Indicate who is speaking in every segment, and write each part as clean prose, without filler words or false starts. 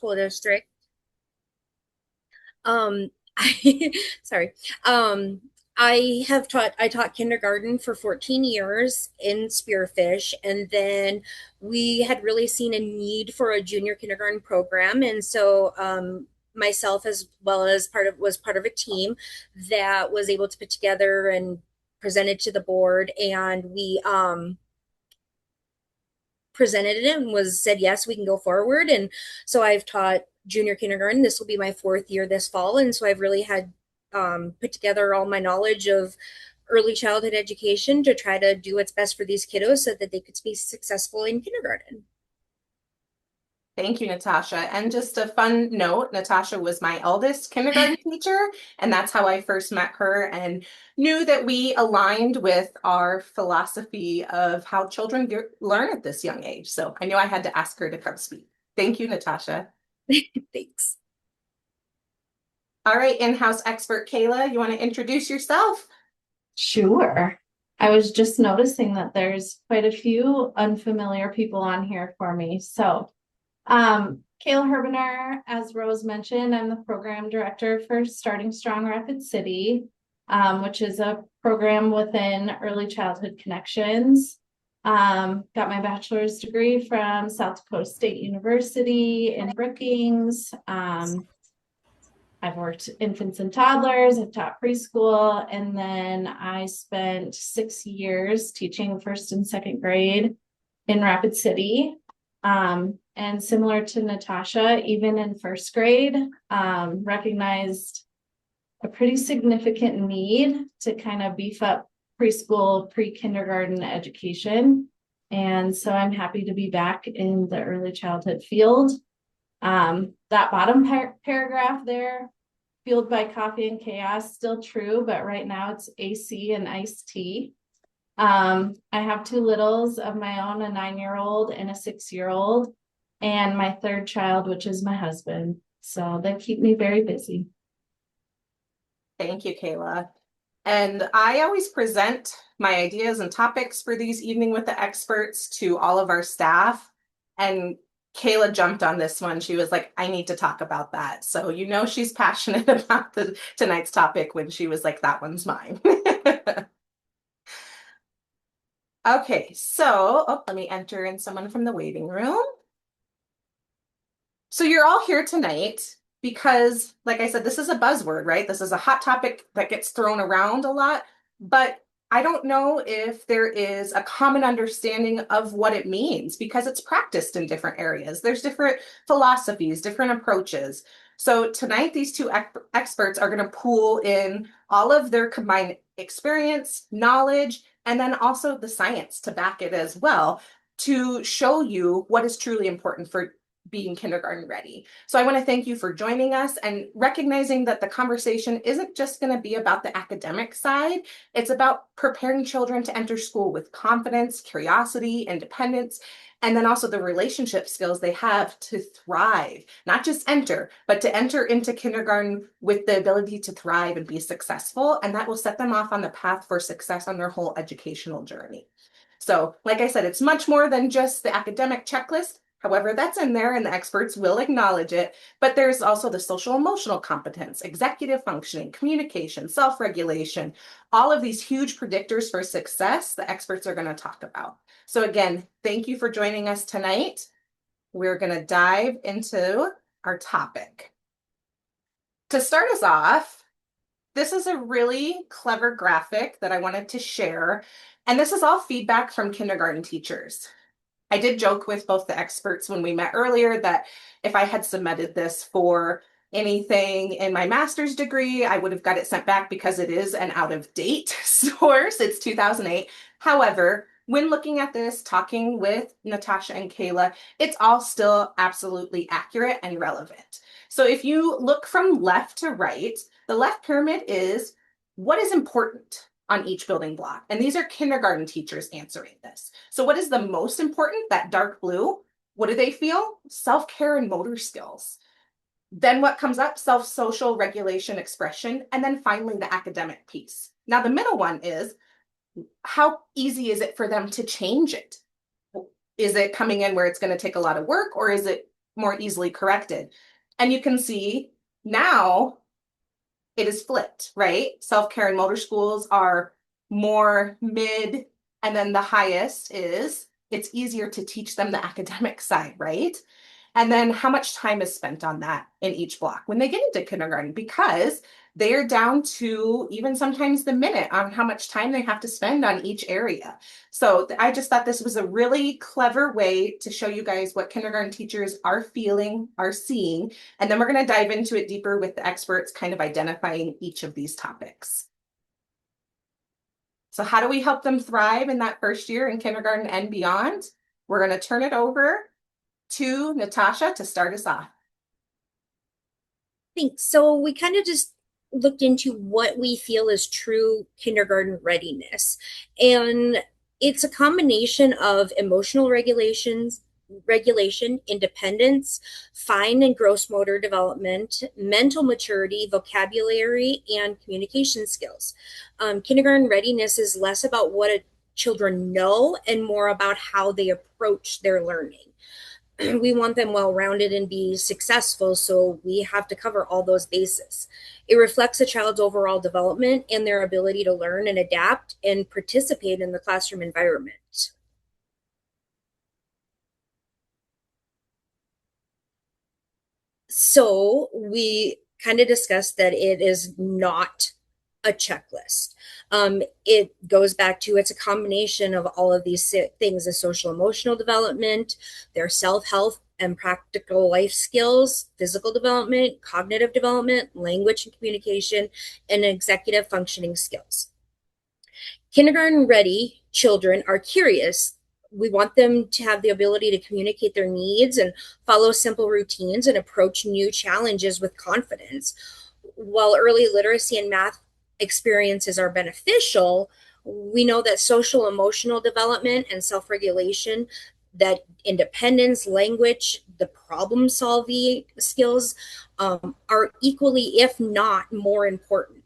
Speaker 1: School District. Um, I, sorry. Um, I taught kindergarten for 14 years in Spearfish, and then we had really seen a need for a junior kindergarten program, and so myself as well as part of a team that was able to put together and presented to the board, and we presented it and was said yes, we can go forward. And so I've taught junior kindergarten. This will be my fourth year this fall, and so I've really had put together all my knowledge of early childhood education to try to do what's best for these kiddos so that they could be successful in kindergarten.
Speaker 2: Thank you, Natasha. And just a fun note, Natasha was my eldest kindergarten teacher, and that's how I first met her and knew that we aligned with our philosophy of how children learn at this young age. So I knew I had to ask her to come speak. Thank you, Natasha.
Speaker 1: Thanks.
Speaker 2: All right, in-house expert Kayla, you want to introduce yourself?
Speaker 3: Sure. I was just noticing that there's quite a few unfamiliar people on here for me. Kayla Herbener, as Rose mentioned, I'm the program director for Starting Strong Rapid City, which is a program within Early Childhood Connections. Got my bachelor's degree from South Dakota State University in Brookings. I've worked infants and toddlers, I've taught preschool, and then I spent 6 years teaching first and second grade in Rapid City. And similar to Natasha, even in first grade, recognized a pretty significant need to kind of beef up preschool, pre-kindergarten education. And so I'm happy to be back in the early childhood field. That bottom paragraph there, fueled by coffee and chaos, still true, but right now it's AC and iced tea. I have two littles of my own, a 9-year-old and a 6-year-old, and my third child, which is my husband. So they keep me very busy.
Speaker 2: Thank you, Kayla. And I always present my ideas and topics for these Evening with the Experts to all of our staff. And Kayla jumped on this one. She was like, I need to talk about that. So you know she's passionate about tonight's topic when she was like, that one's mine. Okay, so let me enter in someone from the waiting room. So you're all here tonight because, like I said, this is a buzzword, right? This is a hot topic that gets thrown around a lot, but I don't know if there is a common understanding of what it means because it's practiced in different areas. There's different philosophies, different approaches. So tonight, these two experts are going to pool in all of their combined experience, knowledge, and then also the science to back it as well to show you what is truly important for being kindergarten ready. So I want to thank you for joining us and recognizing that the conversation isn't just going to be about the academic side. It's about preparing children to enter school with confidence, curiosity, independence, and then also the relationship skills they have to thrive, not just enter, but to enter into kindergarten with the ability to thrive and be successful. And that will set them off on the path for success on their whole educational journey. So, like I said, it's much more than just the academic checklist. However, that's in there and the experts will acknowledge it. But there's also the social emotional competence, executive functioning, communication, self-regulation, all of these huge predictors for success the experts are going to talk about. So again, thank you for joining us tonight. We're going to dive into our topic. To start us off, this is a really clever graphic that I wanted to share. And this is all feedback from kindergarten teachers. I did joke with both the experts when we met earlier that if I had submitted this for anything in my master's degree, I would have got it sent back because it is an out-of-date source. It's 2008. However, when looking at this, talking with Natasha and Kayla, it's all still absolutely accurate and relevant. So if you look from left to right, the left pyramid is what is important on each building block. And these are kindergarten teachers answering this. So what is the most important? That dark blue. What do they feel? Self-care and motor skills. Then what comes up? Self-social regulation, expression, and then finally the academic piece. Now the middle one is how easy is it for them to change it? Is it coming in where it's going to take a lot of work, or is it more easily corrected. And you can see now it is flipped, right? Self-care and motor schools are more mid, and then the highest is it's easier to teach them the academic side, right? And then how much time is spent on that in each block when they get into kindergarten, because they are down to even sometimes the minute on how much time they have to spend on each area. So I just thought this was a really clever way to show you guys what kindergarten teachers are feeling, are seeing, and then we're going to dive into it deeper with the experts kind of identifying each of these topics. So how do we help them thrive in that first year in kindergarten and beyond? We're going to turn it over to Natasha to start us off.
Speaker 1: Thanks. So we kind of just looked into what we feel is true kindergarten readiness. And it's a combination of emotional regulation, independence, fine and gross motor development, mental maturity, vocabulary, and communication skills. Kindergarten readiness is less about what children know and more about how they approach their learning. We want them well-rounded and be successful, so we have to cover all those bases. It reflects a child's overall development and their ability to learn and adapt and participate in the classroom environment. So we kind of discussed that it is not a checklist. It goes back to it's a combination of all of these things: the social emotional development, their self-help and practical life skills, physical development, cognitive development, language and communication, and executive functioning skills. Kindergarten ready children are curious. We want them to have the ability to communicate their needs and follow simple routines and approach new challenges with confidence. While early literacy and math experiences are beneficial, we know that social emotional development and self-regulation, that independence, language, the problem solving skills are equally, if not more important.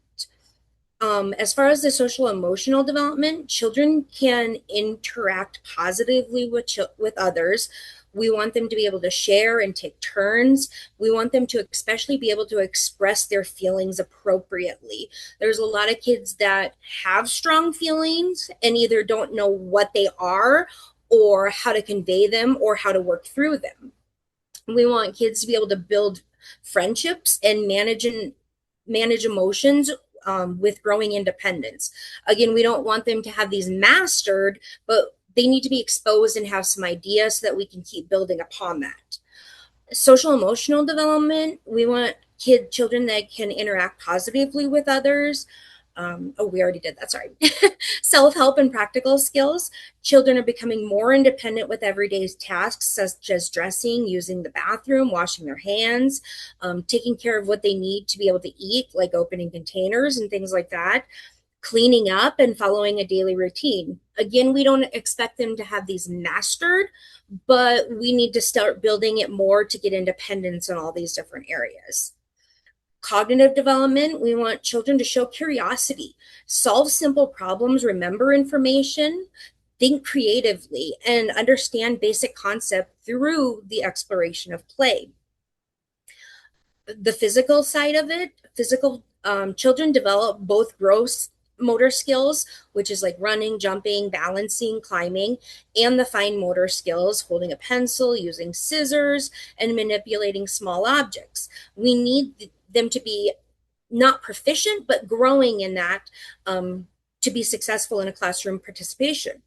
Speaker 1: As far as the social emotional development, children can interact positively with others. We want them to be able to share and take turns. We want them to especially be able to express their feelings appropriately. There's a lot of kids that have strong feelings and either don't know what they are or how to convey them or how to work through them. We want kids to be able to build friendships and manage emotions with growing independence. Again, we don't want them to have these mastered, but they need to be exposed and have some ideas so that we can keep building upon that. Social emotional development, we want children that can interact positively with others. We already did that, sorry. Self-help and practical skills. Children are becoming more independent with everyday tasks such as dressing, using the bathroom, washing their hands, taking care of what they need to be able to eat, like opening containers and things like that, cleaning up and following a daily routine. Again, we don't expect them to have these mastered, but we need to start building it more to get independence in all these different areas. Cognitive development, we want children to show curiosity, solve simple problems, remember information, think creatively, and understand basic concepts through the exploration of play. The physical side of it, children develop both gross motor skills, which is like running, jumping, balancing, climbing, and the fine motor skills, holding a pencil, using scissors, and manipulating small objects. We need them to be not proficient, but growing in that to be successful in a classroom participation.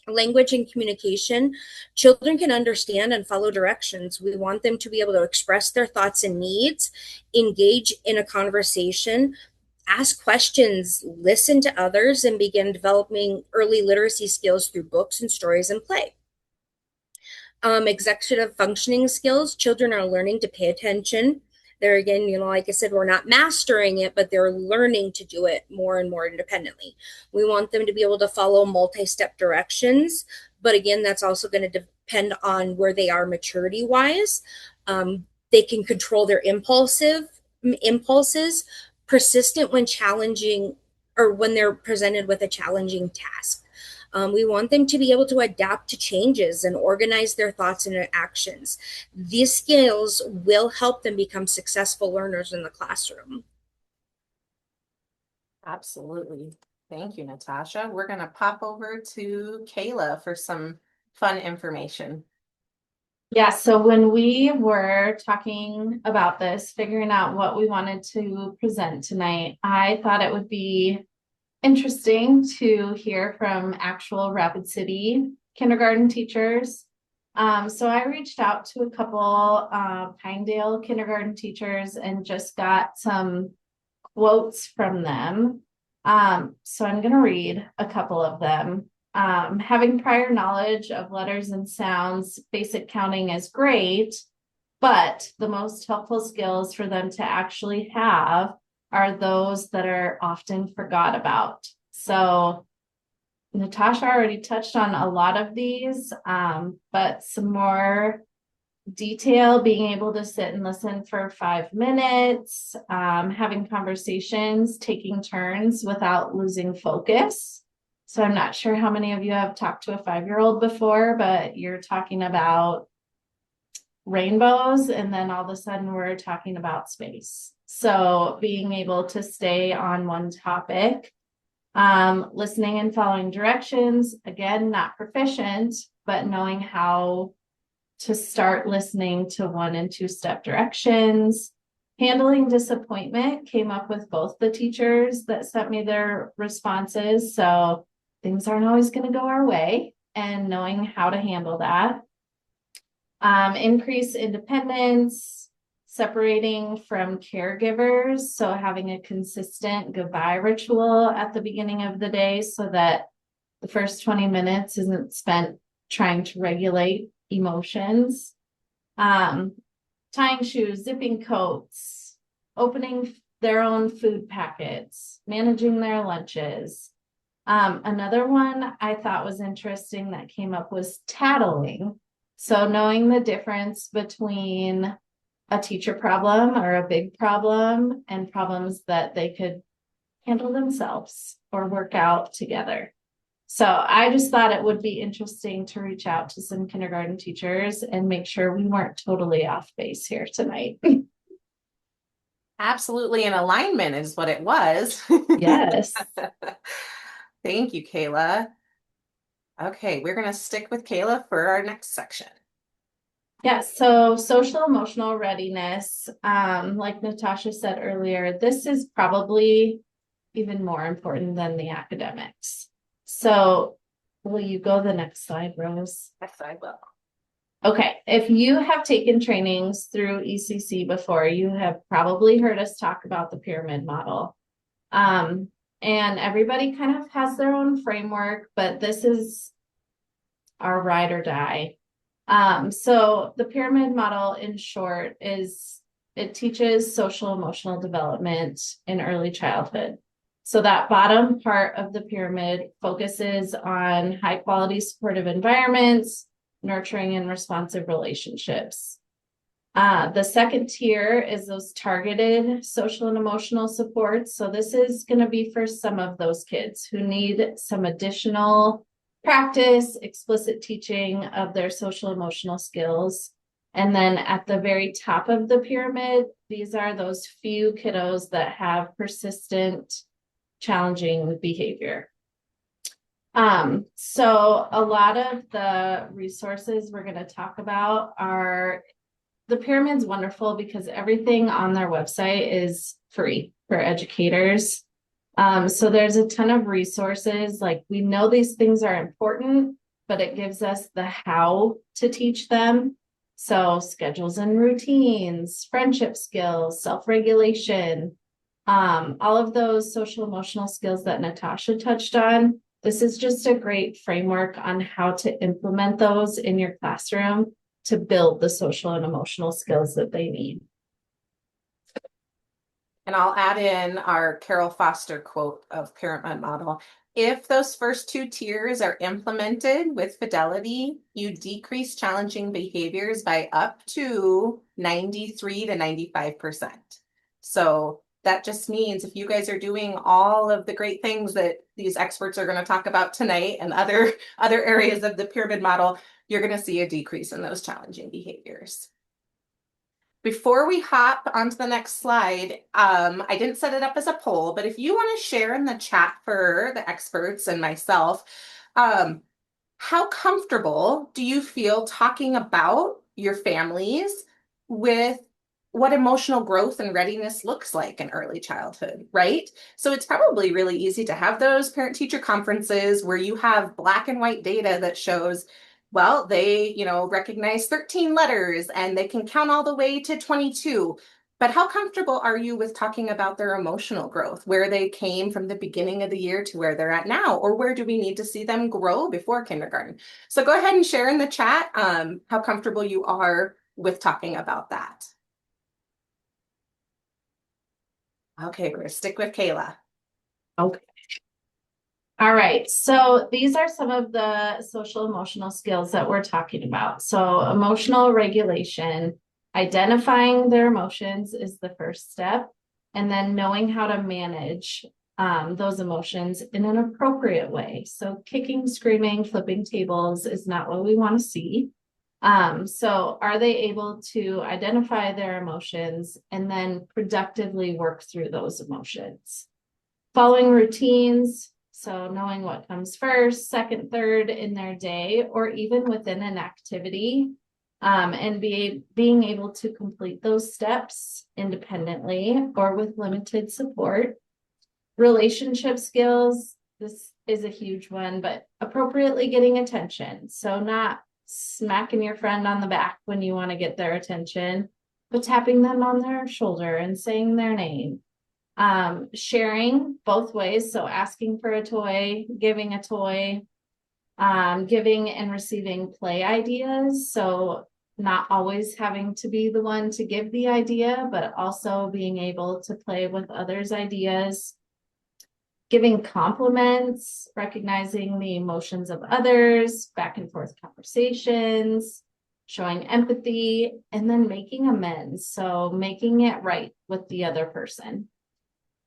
Speaker 1: Language and communication, children can understand and follow directions. We want them to be able to express their thoughts and needs, engage in a conversation, ask questions, listen to others, and begin developing early literacy skills through books and stories and play. Executive functioning skills, children are learning to pay attention. There again, like I said, we're not mastering it, but they're learning to do it more and more independently. We want them to be able to follow multi-step directions, but again, that's also going to depend on where they are maturity-wise. They can control their impulses, persistent when challenging or when they're presented with a challenging task. We want them to be able to adapt to changes and organize their thoughts and their actions. These skills will help them become successful learners in the classroom.
Speaker 2: Absolutely. Thank you, Natasha. We're going to pop over to Kayla for some fun information.
Speaker 3: Yeah, so when we were talking about this, figuring out what we wanted to present tonight, I thought it would be interesting to hear from actual Rapid City kindergarten teachers. So I reached out to a couple Pinedale kindergarten teachers and just got some quotes from them. So I'm going to read a couple of them. Having prior knowledge of letters and sounds, basic counting is great, but the most helpful skills for them to actually have are those that are often forgot about. So Natasha already touched on a lot of these, but some more detail, being able to sit and listen for 5 minutes, having conversations, taking turns without losing focus. So I'm not sure how many of you have talked to a 5-year-old before, but you're talking about rainbows, and then all of a sudden we're talking about space. So being able to stay on one topic, listening and following directions, again, not proficient, but knowing how to start listening to 1 and 2-step directions. Handling disappointment came up with both the teachers that sent me their responses. So things aren't always going to go our way, and knowing how to handle that. Increase independence, separating from caregivers. So having a consistent goodbye ritual at the beginning of the day so that the first 20 minutes isn't spent trying to regulate emotions. Tying shoes, zipping coats, opening their own food packets, managing their lunches. Another one I thought was interesting that came up was tattling. So knowing the difference between a teacher problem or a big problem and problems that they could handle themselves or work out together. So I just thought it would be interesting to reach out to some kindergarten teachers and make sure we weren't totally off base here tonight.
Speaker 2: Absolutely in alignment is what it was.
Speaker 3: Yes.
Speaker 2: Thank you, Kayla. Okay, we're going to stick with Kayla for our next section.
Speaker 3: Yeah, so social emotional readiness, like Natasha said earlier, this is probably even more important than the academics. So will you go the next slide, Rose?
Speaker 2: Yes, I will.
Speaker 3: Okay, if you have taken trainings through ECC before, you have probably heard us talk about the pyramid model. And everybody kind of has their own framework, but this is our ride or die. So the pyramid model, in short, is it teaches social emotional development in early childhood. So that bottom part of the pyramid focuses on high quality supportive environments, nurturing and responsive relationships. The second tier is those targeted social and emotional supports. So this is going to be for some of those kids who need some additional practice, explicit teaching of their social emotional skills. And then at the very top of the pyramid, these are those few kiddos that have persistent, challenging behavior. So a lot of the resources we're going to talk about are, the pyramid's wonderful because everything on their website is free for educators. So there's a ton of resources. Like, we know these things are important, but it gives us the how to teach them. So schedules and routines, friendship skills, self-regulation, all of those social emotional skills that Natasha touched on. This is just a great framework on how to implement those in your classroom to build the social and emotional skills that they need.
Speaker 2: And I'll add in our Carol Foster quote of pyramid model. If those first 2 tiers are implemented with fidelity, you decrease challenging behaviors by up to 93 to 95%. So that just means if you guys are doing all of the great things that these experts are going to talk about tonight and other areas of the pyramid model, you're going to see a decrease in those challenging behaviors. Before we hop onto the next slide, I didn't set it up as a poll, but if you want to share in the chat for the experts and myself, how comfortable do you feel talking about your families with what emotional growth and readiness looks like in early childhood, right? So it's probably really easy to have those parent-teacher conferences where you have black and white data that shows, well, they, recognize 13 letters and they can count all the way to 22. But how comfortable are you with talking about their emotional growth, where they came from the beginning of the year to where they're at now, or where do we need to see them grow before kindergarten? So go ahead and share in the chat how comfortable you are with talking about that. Okay, we're gonna stick with Kayla.
Speaker 3: Okay. All right, so these are some of the social emotional skills that we're talking about. So emotional regulation, identifying their emotions is the first step, and then knowing how to manage those emotions in an appropriate way. So kicking, screaming, flipping tables is not what we want to see. So are they able to identify their emotions and then productively work through those emotions? Following routines, so knowing what comes first, second, third in their day, or even within an activity, and being able to complete those steps independently or with limited support. Relationship skills, this is a huge one, but appropriately getting attention. So not smacking your friend on the back when you want to get their attention, but tapping them on their shoulder and saying their name. Sharing both ways, so asking for a toy, giving a toy, giving and receiving play ideas, so not always having to be the one to give the idea, but also being able to play with others' ideas. Giving compliments, recognizing the emotions of others, back and forth conversations, showing empathy, and then making amends, so making it right with the other person.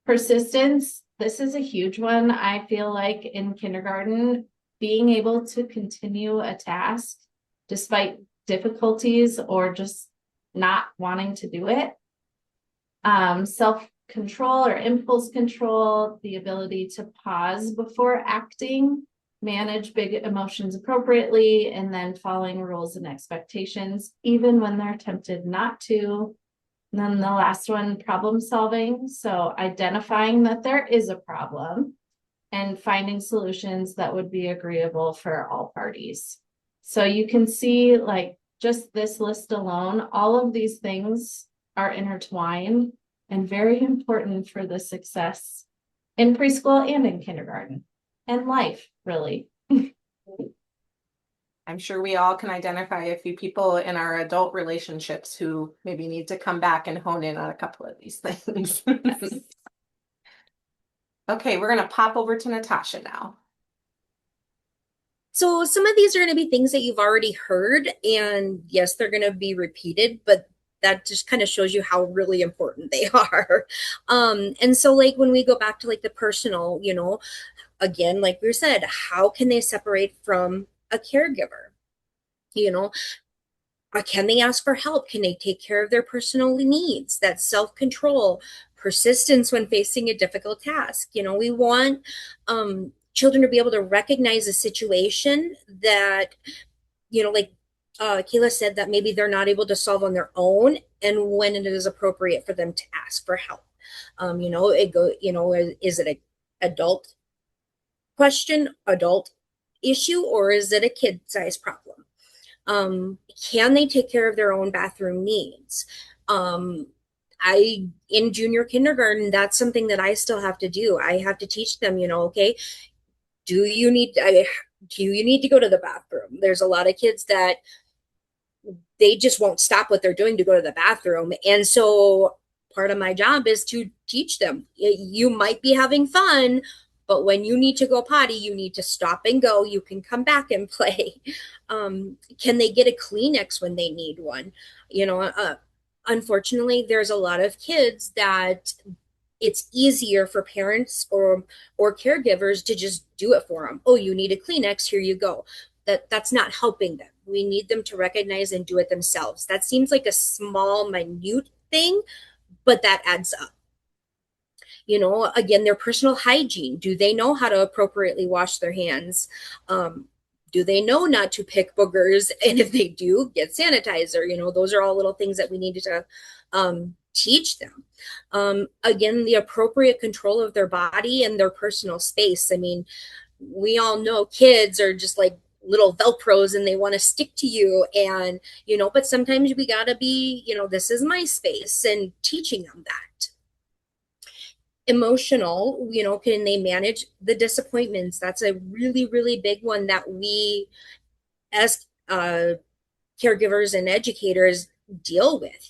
Speaker 3: Persistence, this is a huge one. I feel like in kindergarten, being able to continue a task despite difficulties or just not wanting to do it. Self-control or impulse control, the ability to pause before acting, manage big emotions appropriately, and then following rules and expectations, even when they're tempted not to. And then the last one, problem solving. So identifying that there is a problem and finding solutions that would be agreeable for all parties. So you can see, like, just this list alone, all of these things are intertwined and very important for the success in preschool and in kindergarten and life, really.
Speaker 2: I'm sure we all can identify a few people in our adult relationships who maybe need to come back and hone in on a couple of these things.
Speaker 3: Yes.
Speaker 2: Okay, we're going to pop over to Natasha now.
Speaker 1: So some of these are going to be things that you've already heard, and yes, they're going to be repeated, but that just kind of shows you how really important they are. And so like when we go back to like the personal, again, like we said, how can they separate from a caregiver? Can they ask for help? Can they take care of their personal needs? That's self-control, persistence when facing a difficult task. We want children to be able to recognize a situation that, like Kayla said, that maybe they're not able to solve on their own, and when it is appropriate for them to ask for help. Is it a adult question, adult issue, or is it a kid-sized problem? Can they take care of their own bathroom needs? In junior kindergarten, that's something that I still have to do. I have to teach them, okay, do you need to go to the bathroom? There's a lot of kids that they just won't stop what they're doing to go to the bathroom. And so part of my job is to teach them, you might be having fun, but when you need to go potty, you need to stop and go. You can come back and play. Can they get a Kleenex when they need one? Unfortunately, there's a lot of kids that it's easier for parents or caregivers to just do it for them. Oh, you need a Kleenex, here you go. That's not helping them. We need them to recognize and do it themselves. That seems like a small, minute thing, but that adds up. Again, their personal hygiene. Do they know how to appropriately wash their hands? Do they know not to pick boogers? And if they do, get sanitizer. Those are all little things that we need to teach them. Again, the appropriate control of their body and their personal space. I mean, we all know kids are just like little Velcros and they want to stick to you. And, but sometimes we got to be, this is my space, and teaching them that. Emotional, can they manage the disappointments? That's a really, really big one that we as caregivers and educators deal with.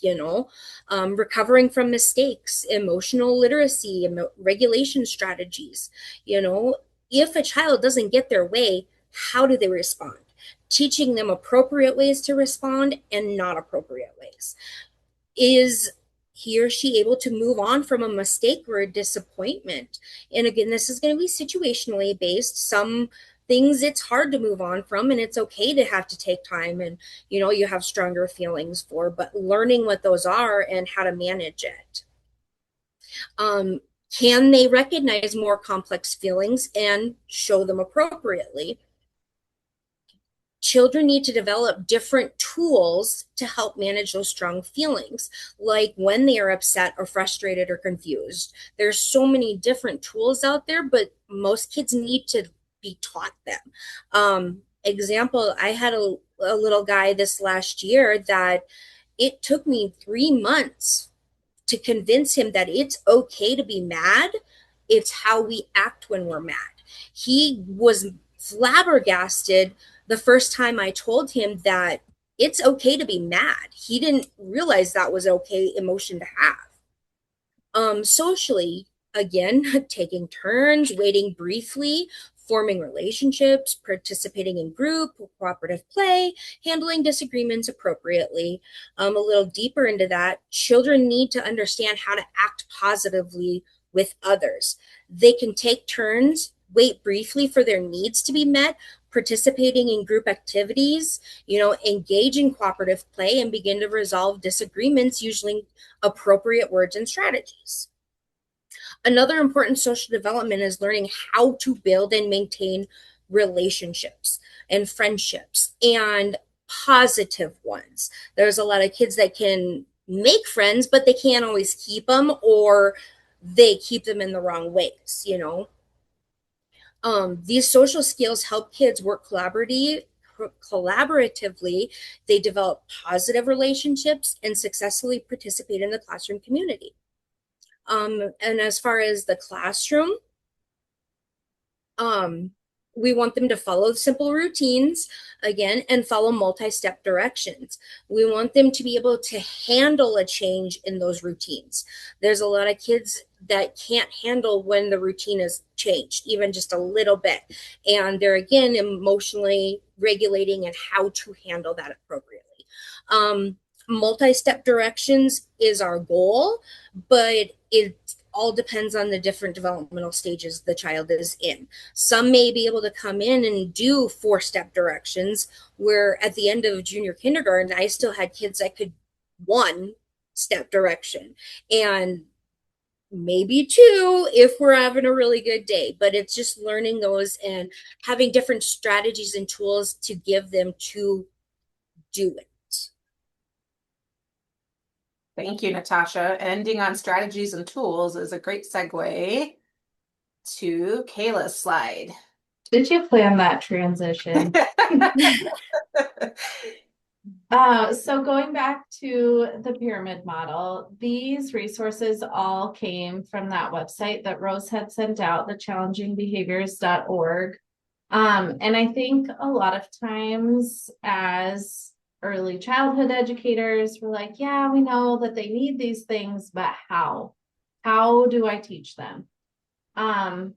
Speaker 1: Recovering from mistakes, emotional literacy, regulation strategies. If a child doesn't get their way, how do they respond? Teaching them appropriate ways to respond and not appropriate ways. Is he or she able to move on from a mistake or a disappointment? And again, this is going to be situationally based. Some things it's hard to move on from, and it's okay to have to take time, and you have stronger feelings for, but learning what those are and how to manage it. Can they recognize more complex feelings and show them appropriately? Children need to develop different tools to help manage those strong feelings, like when they are upset or frustrated or confused. There's so many different tools out there, but most kids need to be taught them. Example, I had a little guy this last year that it took me 3 months to convince him that it's okay to be mad. It's how we act when we're mad. He was flabbergasted the first time I told him that it's okay to be mad. He didn't realize that was okay emotion to have. Socially, again, taking turns, waiting briefly, forming relationships, participating in group, cooperative play, handling disagreements appropriately. A little deeper into that, children need to understand how to act positively with others. They can take turns, wait briefly for their needs to be met, participating in group activities, engage in cooperative play, and begin to resolve disagreements using appropriate words and strategies. Another important social development is learning how to build and maintain relationships and friendships, and positive ones. There's a lot of kids that can make friends, but they can't always keep them, or they keep them in the wrong ways. These social skills help kids work collaboratively. They develop positive relationships and successfully participate in the classroom community. And as far as the classroom, we want them to follow simple routines, again, and follow multi-step directions. We want them to be able to handle a change in those routines. There's a lot of kids that can't handle when the routine is changed, even just a little bit. And they're, again, emotionally regulating and how to handle that appropriately. Multi-step directions is our goal, but it all depends on the different developmental stages the child is in. Some may be able to come in and do 4-step directions, where at the end of junior kindergarten, I still had kids that could 1-step direction, and maybe 2 if we're having a really good day. But it's just learning those and having different strategies and tools to give them to do it.
Speaker 2: Thank you, Natasha. Ending on strategies and tools is a great segue to Kayla's slide.
Speaker 3: Did you plan that transition? So going back to the pyramid model, these resources all came from that website that Rose had sent out, thechallengingbehaviors.org. And I think a lot of times as early childhood educators, we're like, yeah, we know that they need these things, but how? How do I teach them? And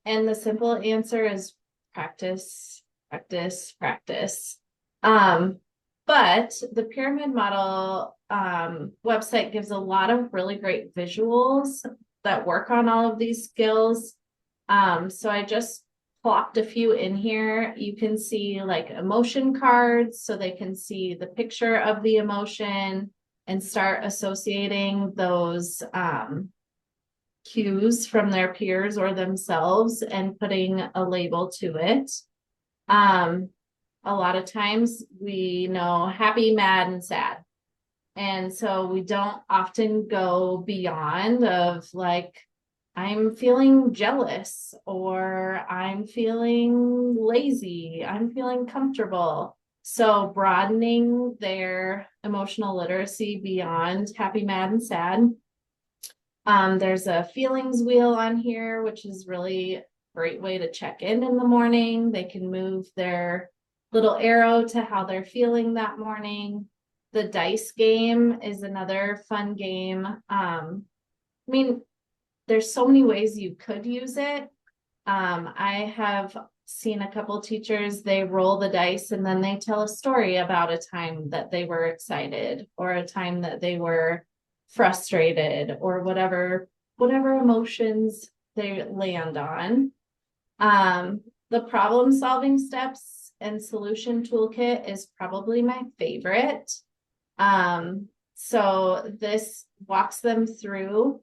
Speaker 3: the simple answer is practice, practice, practice. But the pyramid model website gives a lot of really great visuals that work on all of these skills. So I just plopped a few in here. You can see like emotion cards so they can see the picture of the emotion and start associating those cues from their peers or themselves and putting a label to it. A lot of times we know happy, mad, and sad. And so we don't often go beyond of like, I'm feeling jealous, or I'm feeling lazy, I'm feeling comfortable. So broadening their emotional literacy beyond happy, mad, and sad. There's a feelings wheel on here, which is really a great way to check in the morning. They can move their little arrow to how they're feeling that morning. The dice game is another fun game. I mean, there's so many ways you could use it. I have seen a couple teachers, they roll the dice and then they tell a story about a time that they were excited or a time that they were frustrated or whatever emotions they land on. The problem solving steps and solution toolkit is probably my favorite. So this walks them through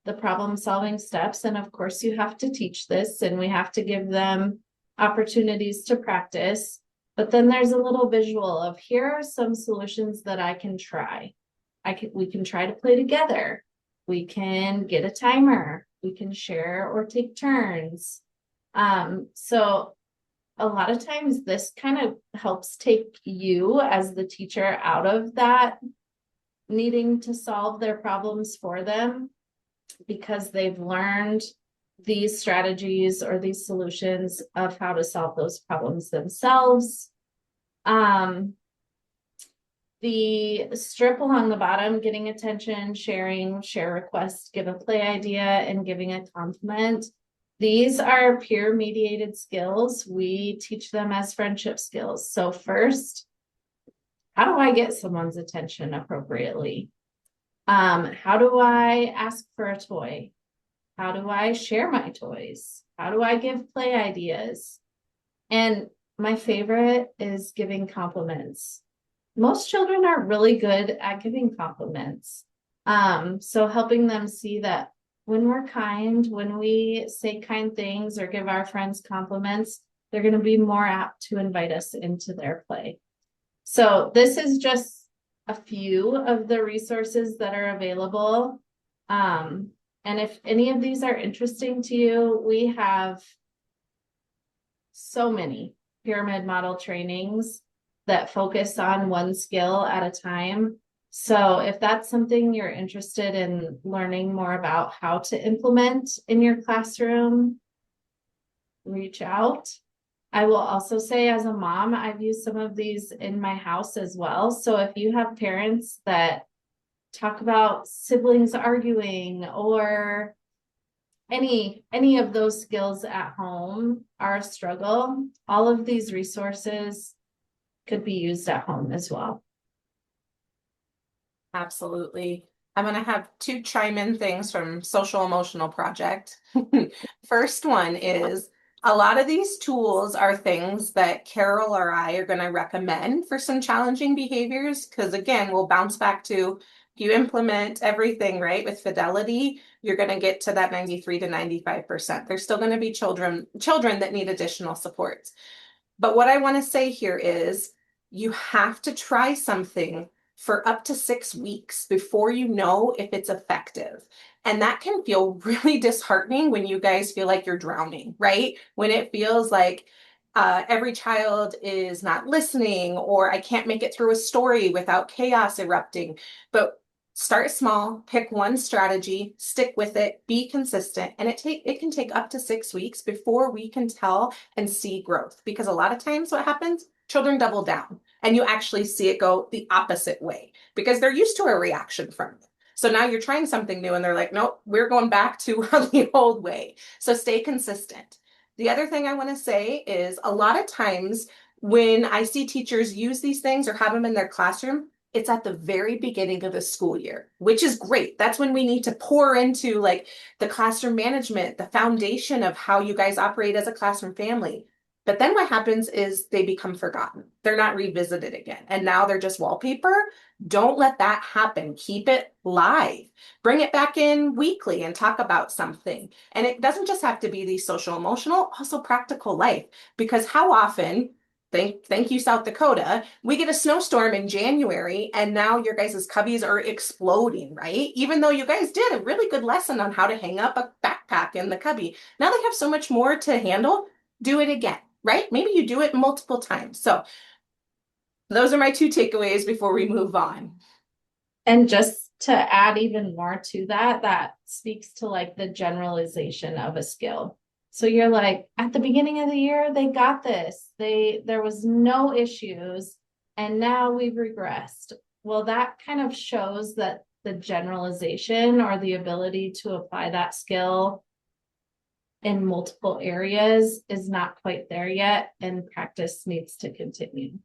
Speaker 3: the problem solving steps. And of course, you have to teach this and we have to give them opportunities to practice. But then there's a little visual of here are some solutions that I can try. We can try to play together. We can get a timer. We can share or take turns. So a lot of times this kind of helps take you as the teacher out of that needing to solve their problems for them, because they've learned these strategies or these solutions of how to solve those problems themselves. The strip along the bottom, getting attention, sharing, share request, give a play idea, and giving a compliment. These are peer mediated skills. We teach them as friendship skills. So first, how do I get someone's attention appropriately? How do I ask for a toy? How do I share my toys? How do I give play ideas? And my favorite is giving compliments. Most children are really good at giving compliments. So helping them see that when we're kind, when we say kind things or give our friends compliments, they're going to be more apt to invite us into their play. So this is just a few of the resources that are available. And if any of these are interesting to you, we have so many pyramid model trainings that focus on one skill at a time. So if that's something you're interested in learning more about how to implement in your classroom, reach out. I will also say, as a mom, I've used some of these in my house as well. So if you have parents that talk about siblings arguing or any of those skills at home are a struggle, all of these resources could be used at home as well.
Speaker 2: Absolutely. I'm going to have two chime in things from Social Emotional Project. First one is a lot of these tools are things that Carol or I are going to recommend for some challenging behaviors. Because again, we'll bounce back to if you implement everything right with fidelity, you're going to get to that 93 to 95%. There's still going to be children that need additional supports. But what I want to say here is you have to try something for up to 6 weeks before you know if it's effective. And that can feel really disheartening when you guys feel like you're drowning, right? When it feels like every child is not listening, or I can't make it through a story without chaos erupting. But start small, pick one strategy, stick with it, be consistent. And it can take up to 6 weeks before we can tell and see growth. Because a lot of times what happens, children double down and you actually see it go the opposite way because they're used to a reaction from it. So now you're trying something new and they're like, nope, we're going back to the old way. So stay consistent. The other thing I want to say is a lot of times when I see teachers use these things or have them in their classroom, it's at the very beginning of the school year, which is great. That's when we need to pour into like the classroom management, the foundation of how you guys operate as a classroom family. But then what happens is they become forgotten. They're not revisited again. And now they're just wallpaper. Don't let that happen. Keep it live. Bring it back in weekly and talk about something. And it doesn't just have to be the social emotional, also practical life. Because how often, thank you, South Dakota, we get a snowstorm in January and now your guys' cubbies are exploding, right? Even though you guys did a really good lesson on how to hang up a backpack in the cubby. Now they have so much more to handle. Do it again, right? Maybe you do it multiple times. So those are my two takeaways before we move on.
Speaker 3: And just to add even more to that, that speaks to like the generalization of a skill. So you're like, at the beginning of the year, they got this. There was no issues, and now we've regressed. Well, that kind of shows that the generalization or the ability to apply that skill in multiple areas is not quite there yet, and practice needs to continue.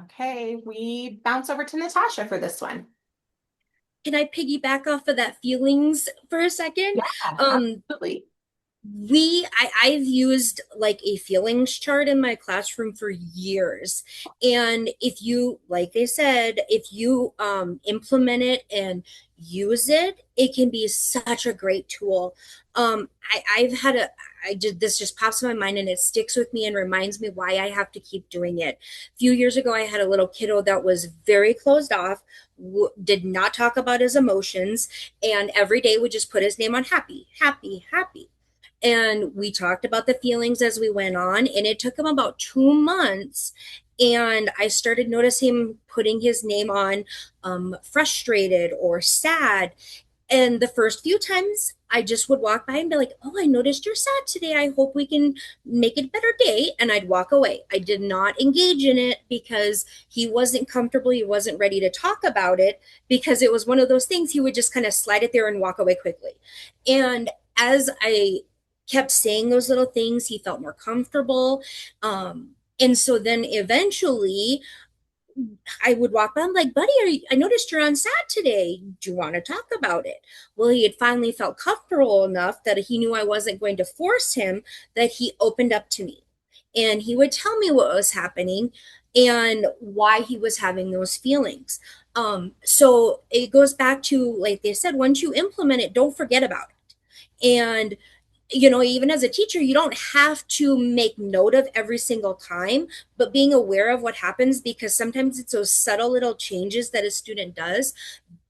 Speaker 2: Okay, we bounce over to Natasha for this one.
Speaker 1: Can I piggyback off of that feelings for a second?
Speaker 2: Yeah, absolutely.
Speaker 1: I've used like a feelings chart in my classroom for years. And if you, like they said, if you implement it and use it, it can be such a great tool. I've had a I did this just pops in my mind and it sticks with me and reminds me why I have to keep doing it. A few years ago, I had a little kiddo that was very closed off, did not talk about his emotions, and every day would just put his name on happy, happy, happy. And we talked about the feelings as we went on, and it took him about 2 months. And I started noticing putting his name on frustrated or sad. And the first few times I just would walk by and be like, oh, I noticed you're sad today. I hope we can make it a better day. And I'd walk away. I did not engage in it because he wasn't comfortable. He wasn't ready to talk about it because it was one of those things he would just kind of slide it there and walk away quickly. And as I kept saying those little things, he felt more comfortable. And so then eventually I would walk by. I'm like, buddy, I noticed you're on sad today. Do you want to talk about it? Well, he had finally felt comfortable enough that he knew I wasn't going to force him, that he opened up to me. And he would tell me what was happening and why he was having those feelings. So it goes back to, like they said, once you implement it, don't forget about it. And even as a teacher, you don't have to make note of every single time, but being aware of what happens, because sometimes it's those subtle little changes that a student does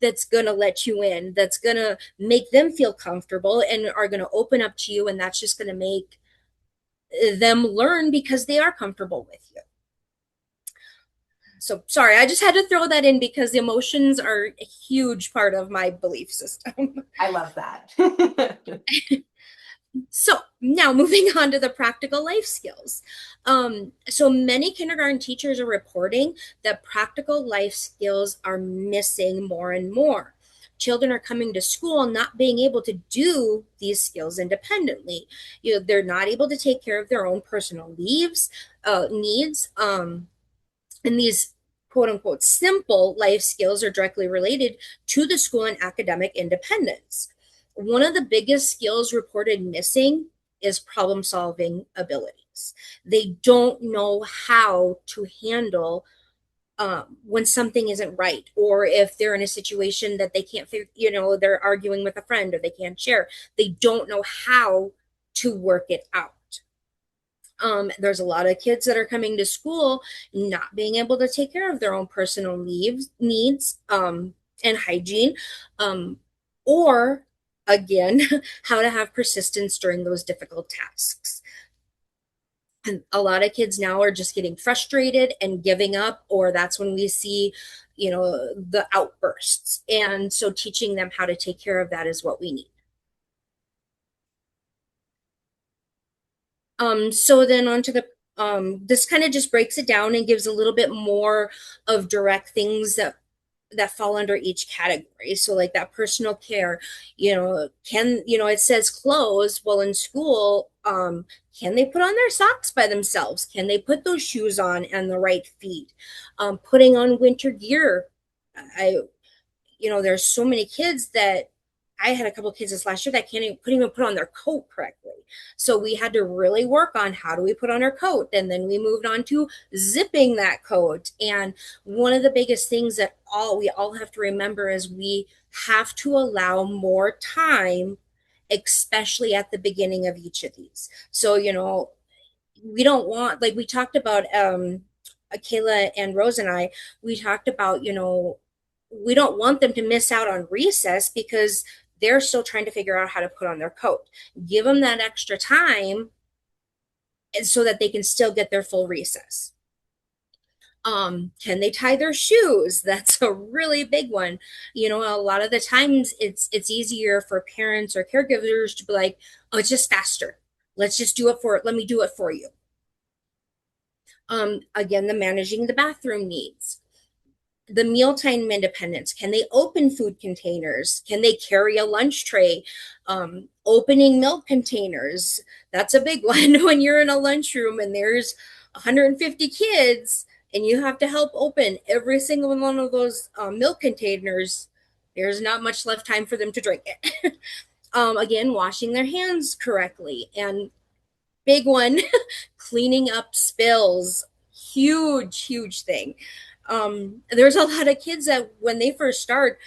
Speaker 1: that's going to let you in, that's going to make them feel comfortable and are going to open up to you. And that's just going to make them learn because they are comfortable with you. So sorry, I just had to throw that in because the emotions are a huge part of my belief system.
Speaker 2: I love that.
Speaker 1: So now moving on to the practical life skills. So many kindergarten teachers are reporting that practical life skills are missing more and more. Children are coming to school not being able to do these skills independently. They're not able to take care of their own personal needs. And these quote unquote simple life skills are directly related to the school and academic independence. One of the biggest skills reported missing is problem solving abilities. They don't know how to handle when something isn't right, or if they're in a situation that they can't they're arguing with a friend or they can't share. They don't know how to work it out. There's a lot of kids that are coming to school not being able to take care of their own personal needs and hygiene, or again, how to have persistence during those difficult tasks. And a lot of kids now are just getting frustrated and giving up, or that's when we see, the outbursts. And so teaching them how to take care of that is what we need. So then on to this kind of just breaks it down and gives a little bit more of direct things that that fall under each category. So like that personal care, it says clothes. Well, in school, can they put on their socks by themselves? Can they put those shoes on and the right feet? Putting on winter gear. I there's so many kids that I had a couple of kids this last year that couldn't even put on their coat correctly. So we had to really work on how do we put on our coat. And then we moved on to zipping that coat. And one of the biggest things that we all have to remember is we have to allow more time, especially at the beginning of each of these. So, we don't want, like we talked about, Kayla and Rose and I, we talked about, we don't want them to miss out on recess because they're still trying to figure out how to put on their coat. Give them that extra time so that they can still get their full recess. Can they tie their shoes? That's a really big one. A lot of the times it's easier for parents or caregivers to be like, oh, it's just faster. Let me do it for you. Again, the managing the bathroom needs, the mealtime independence. Can they open food containers? Can they carry a lunch tray? Opening milk containers. That's a big one when you're in a lunchroom and there's 150 kids and you have to help open every single one of those milk containers. There's not much left time for them to drink it. Again, washing their hands correctly. And big one, cleaning up spills. Huge thing. There's a lot of kids that when they first start,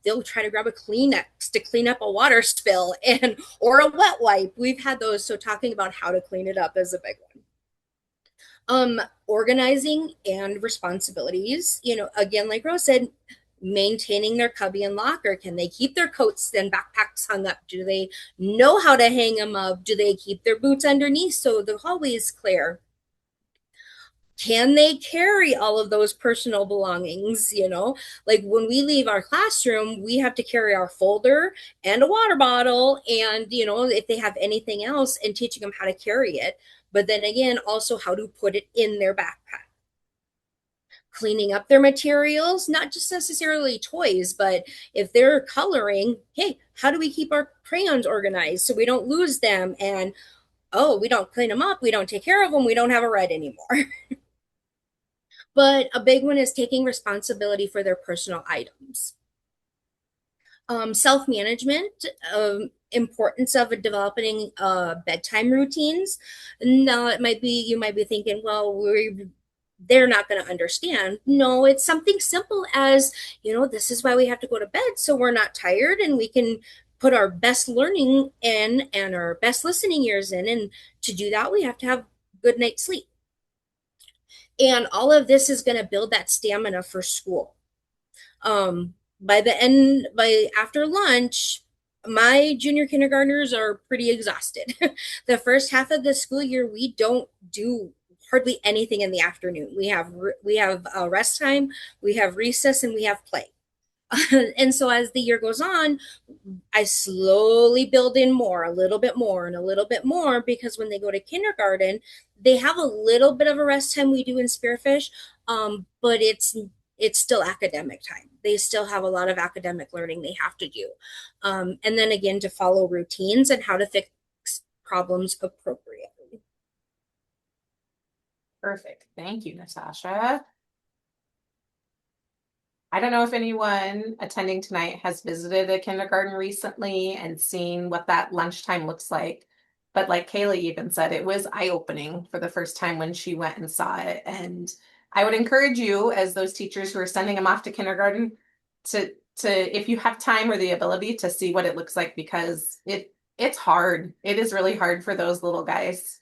Speaker 1: they'll try to grab a Kleenex to clean up a water spill or a wet wipe. We've had those. So talking about how to clean it up is a big one. Organizing and responsibilities, again, like Rose said, maintaining their cubby and locker. Can they keep their coats and backpacks hung up? Do they know how to hang them up? Do they keep their boots underneath so the hallway is clear? Can they carry all of those personal belongings? Like when we leave our classroom, we have to carry our folder and a water bottle, and if they have anything else, and teaching them how to carry it, but then again also how to put it in their backpack. Cleaning up their materials, not just necessarily toys, but if they're coloring, hey, how do we keep our crayons organized so we don't lose them? And we don't clean them up, we don't take care of them, we don't have a red anymore. But a big one is taking responsibility for their personal items. Self-management, importance of developing bedtime routines. Now, you might be thinking, well, they're not going to understand. No, it's something simple as, this is why we have to go to bed so we're not tired and we can put our best learning in and our best listening ears in. And to do that, we have to have good night's sleep. And all of this is going to build that stamina for school. By after lunch, my junior kindergartners are pretty exhausted. The first half of the school year, we don't do hardly anything in the afternoon. We have rest time, we have recess, and we have play. And so as the year goes on, I slowly build in more, a little bit more and a little bit more, because when they go to kindergarten, they have a little bit of a rest time we do in Spearfish, but it's still academic time. They still have a lot of academic learning they have to do. And then again, to follow routines and how to fix problems appropriately.
Speaker 2: Perfect. Thank you, Natasha. I don't know if anyone attending tonight has visited a kindergarten recently and seen what that lunchtime looks like. But like Kayla even said, it was eye-opening for the first time when she went and saw it. And I would encourage you, as those teachers who are sending them off to kindergarten, to if you have time or the ability, to see what it looks like, because it's hard. It is really hard for those little guys.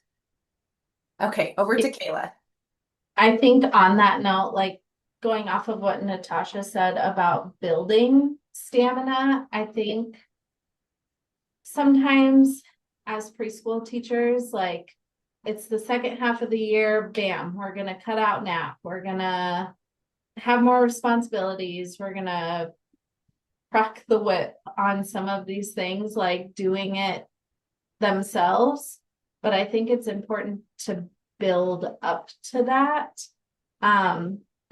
Speaker 2: Okay, over to Kayla.
Speaker 3: I think on that note, like going off of what Natasha said about building stamina, I think sometimes as preschool teachers, like it's the second half of the year, bam, we're going to cut out nap. We're going to have more responsibilities. We're going to crack the whip on some of these things, like doing it themselves. But I think it's important to build up to that.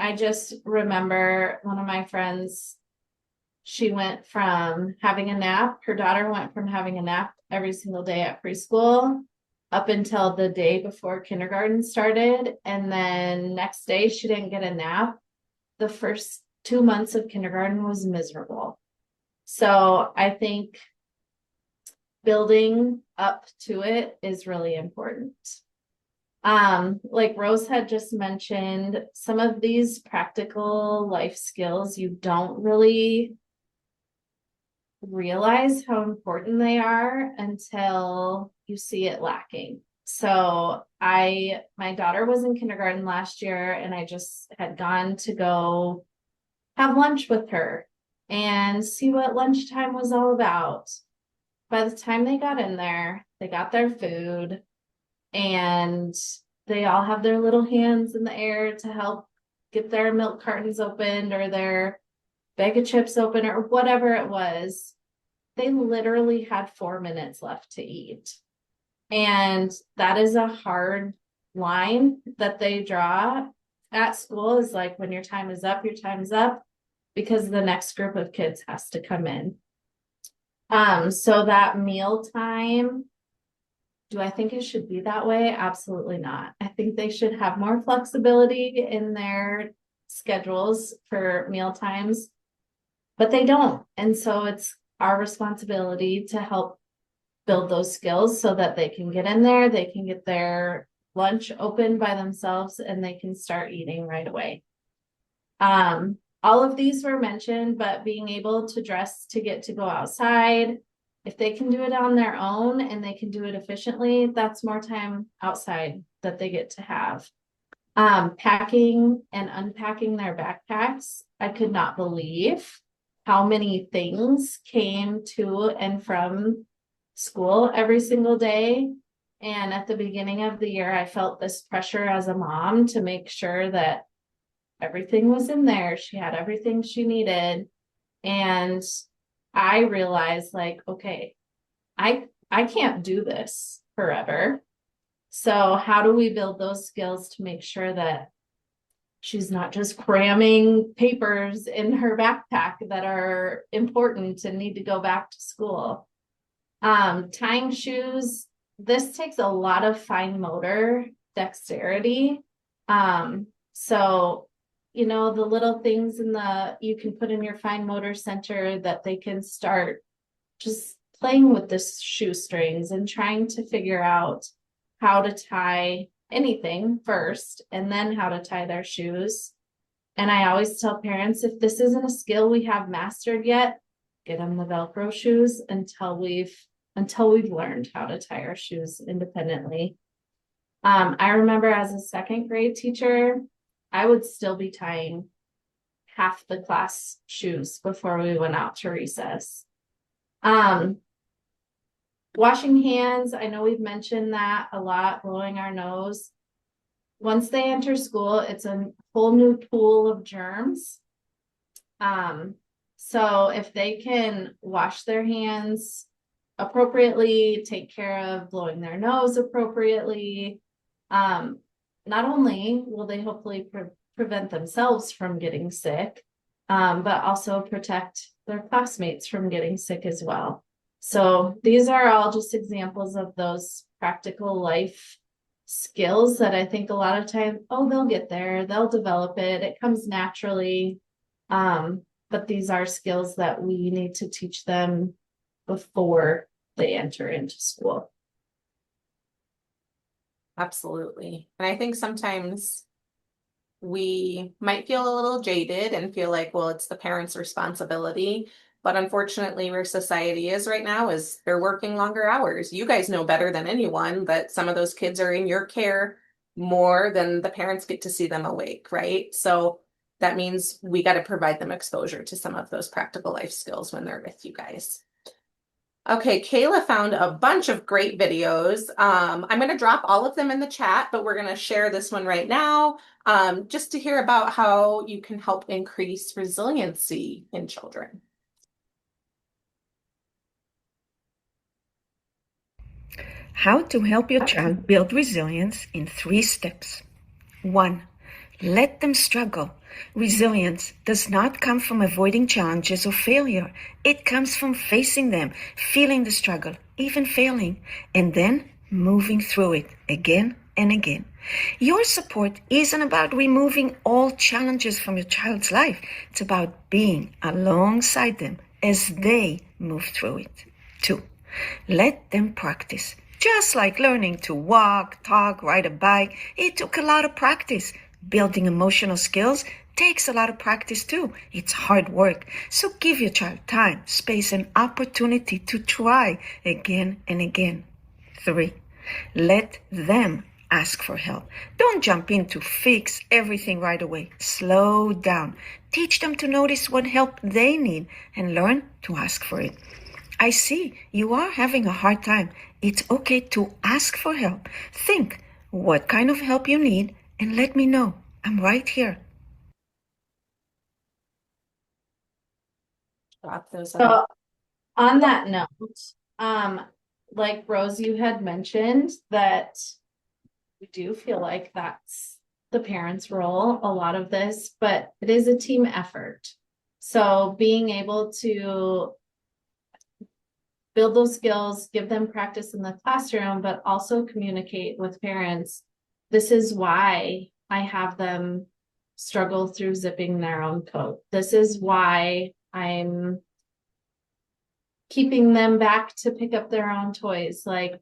Speaker 3: I just remember one of my friends, she went from having a nap, her daughter went from having a nap every single day at preschool up until the day before kindergarten started. And then next day she didn't get a nap. The first 2 months of kindergarten was miserable. So I think building up to it is really important. Like Rose had just mentioned, some of these practical life skills, you don't really realize how important they are until you see it lacking. So my daughter was in kindergarten last year, and I just had gone to go have lunch with her and see what lunchtime was all about. By the time they got in there, they got their food, and they all have their little hands in the air to help get their milk cartons opened or their bag of chips open or whatever it was. They literally had 4 minutes left to eat. And that is a hard line that they draw at school, is like, when your time is up, your time is up, because the next group of kids has to come in. So that meal time, do I think it should be that way? Absolutely not. I think they should have more flexibility in their schedules for meal times, but they don't. And so it's our responsibility to help build those skills so that they can get in there, they can get their lunch open by themselves, and they can start eating right away. All of these were mentioned, but being able to dress to get to go outside, if they can do it on their own and they can do it efficiently, that's more time outside that they get to have. Packing and unpacking their backpacks, I could not believe how many things came to and from school every single day. And at the beginning of the year, I felt this pressure as a mom to make sure that everything was in there. She had everything she needed. And I realized, like, okay, I can't do this forever. So how do we build those skills to make sure that she's not just cramming papers in her backpack that are important and need to go back to school? Tying shoes, this takes a lot of fine motor dexterity. So, you know, the little things you can put in your fine motor center that they can start just playing with the shoestrings and trying to figure out how to tie anything first and then how to tie their shoes. And I always tell parents, if this isn't a skill we have mastered yet, get them the Velcro shoes until we've learned how to tie our shoes independently. I remember as a second grade teacher, I would still be tying half the class shoes before we went out to recess. Washing hands, I know we've mentioned that a lot, blowing our nose. Once they enter school, it's a whole new pool of germs. So if they can wash their hands appropriately, take care of blowing their nose appropriately, not only will they hopefully prevent themselves from getting sick, but also protect their classmates from getting sick as well. So these are all just examples of those practical life skills that I think a lot of times, oh, they'll get there, they'll develop it, it comes naturally. But these are skills that we need to teach them before they enter into school.
Speaker 2: Absolutely. And I think sometimes we might feel a little jaded and feel like, well, it's the parents' responsibility. But unfortunately, where society is right now is they're working longer hours. You guys know better than anyone that some of those kids are in your care more than the parents get to see them awake, right? So that means we got to provide them exposure to some of those practical life skills when they're with you guys. Okay, Kayla found a bunch of great videos. I'm going to drop all of them in the chat, but we're going to share this one right now, just to hear about how you can help increase resiliency in children.
Speaker 4: How to help your child build resilience in 3 steps. 1. Let them struggle. Resilience does not come from avoiding challenges or failure. It comes from facing them, feeling the struggle, even failing, and then moving through it again and again. Your support isn't about removing all challenges from your child's life. It's about being alongside them as they move through it. 2. Let them practice. Just like learning to walk, talk, ride a bike, it took a lot of practice. Building emotional skills takes a lot of practice too. It's hard work. So give your child time, space, and opportunity to try again and again. 3. Let them ask for help. Don't jump in to fix everything right away. Slow down. Teach them to notice what help they need and learn to ask for it. I see you are having a hard time. It's okay to ask for help. Think what kind of help you need and let me know. I'm right here.
Speaker 2: Drop those
Speaker 3: So on that note, like Rose, you had mentioned that we do feel like that's the parents' role, a lot of this, but it is a team effort. So being able to build those skills, give them practice in the classroom, but also communicate with parents. This is why I have them struggle through zipping their own coat. This is why I'm keeping them back to pick up their own toys. Like,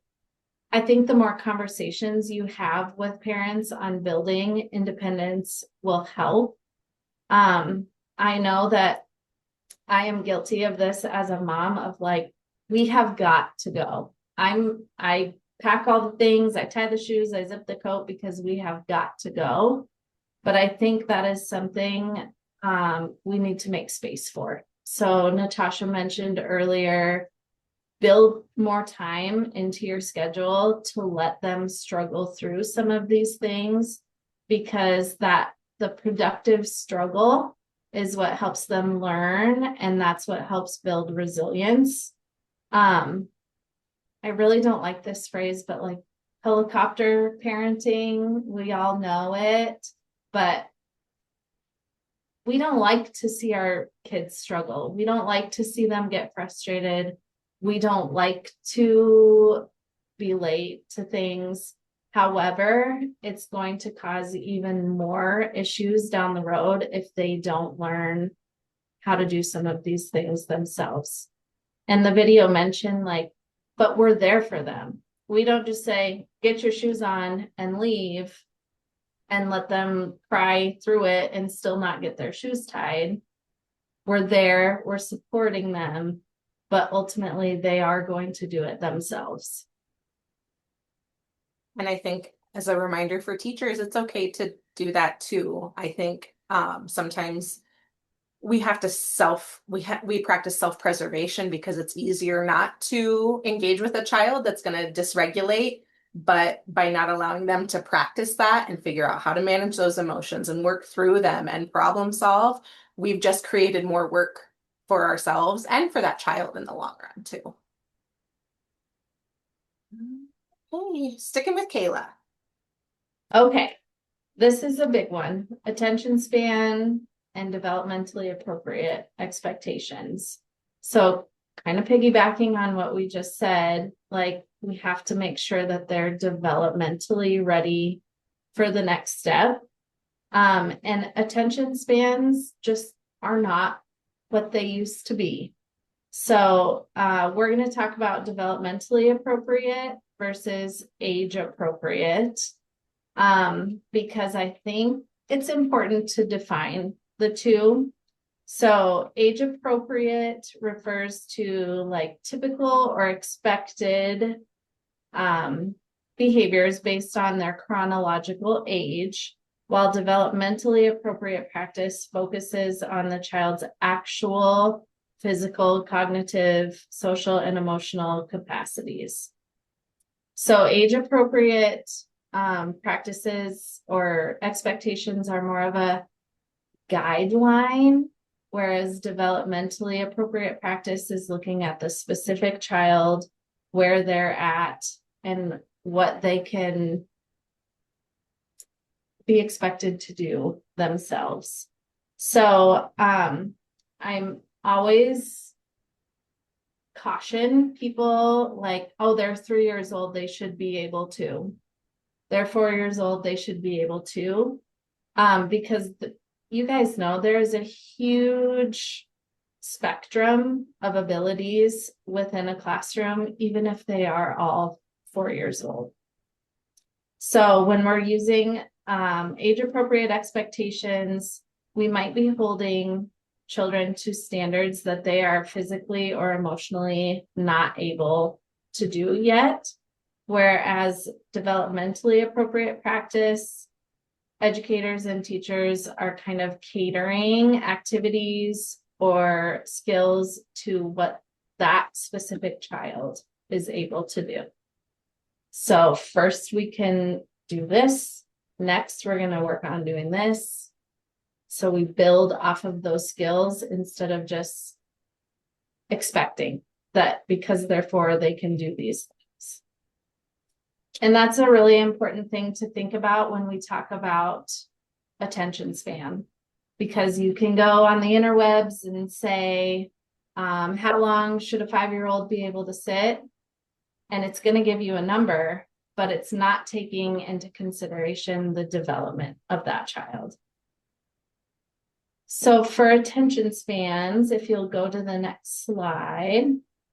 Speaker 3: I think the more conversations you have with parents on building independence will help. I know that I am guilty of this as a mom of like, we have got to go. I pack all the things, I tie the shoes, I zip the coat because we have got to go. But I think that is something we need to make space for. So Natasha mentioned earlier, build more time into your schedule to let them struggle through some of these things, because that the productive struggle is what helps them learn, and that's what helps build resilience. I really don't like this phrase, but like helicopter parenting, we all know it, but we don't like to see our kids struggle. We don't like to see them get frustrated. We don't like to be late to things. However, it's going to cause even more issues down the road if they don't learn how to do some of these things themselves. And the video mentioned like, but we're there for them. We don't just say, get your shoes on and leave and let them cry through it and still not get their shoes tied. We're there, we're supporting them, but ultimately they are going to do it themselves.
Speaker 2: And I think as a reminder for teachers, it's okay to do that too. I think sometimes we have to we practice self-preservation because it's easier not to engage with a child that's going to dysregulate. But by not allowing them to practice that and figure out how to manage those emotions and work through them and problem solve, we've just created more work for ourselves and for that child in the long run too. Okay, sticking with Kayla.
Speaker 3: Okay, this is a big one. Attention span and developmentally appropriate expectations. So kind of piggybacking on what we just said, like we have to make sure that they're developmentally ready for the next step. And attention spans just are not what they used to be. So we're going to talk about developmentally appropriate versus age appropriate, because I think it's important to define the two. So age appropriate refers to like typical or expected behaviors based on their chronological age, while developmentally appropriate practice focuses on the child's actual physical, cognitive, social, and emotional capacities. So age appropriate practices or expectations are more of a guideline, whereas developmentally appropriate practice is looking at the specific child, where they're at, and what they can be expected to do themselves. So I'm always caution people like, oh, they're 3 years old, they should be able to. They're 4 years old, they should be able to. Because you guys know there's a huge spectrum of abilities within a classroom, even if they are all 4 years old. So when we're using age appropriate expectations, we might be holding children to standards that they are physically or emotionally not able to do yet. Whereas developmentally appropriate practice, educators and teachers are kind of catering activities or skills to what that specific child is able to do. So first we can do this. Next, we're going to work on doing this. So we build off of those skills instead of just expecting that because they're 4, they can do these things. And that's a really important thing to think about when we talk about attention span, because you can go on the interwebs and say, how long should a 5-year-old be able to sit? And it's going to give you a number, but it's not taking into consideration the development of that child. So for attention spans, if you'll go to the next slide,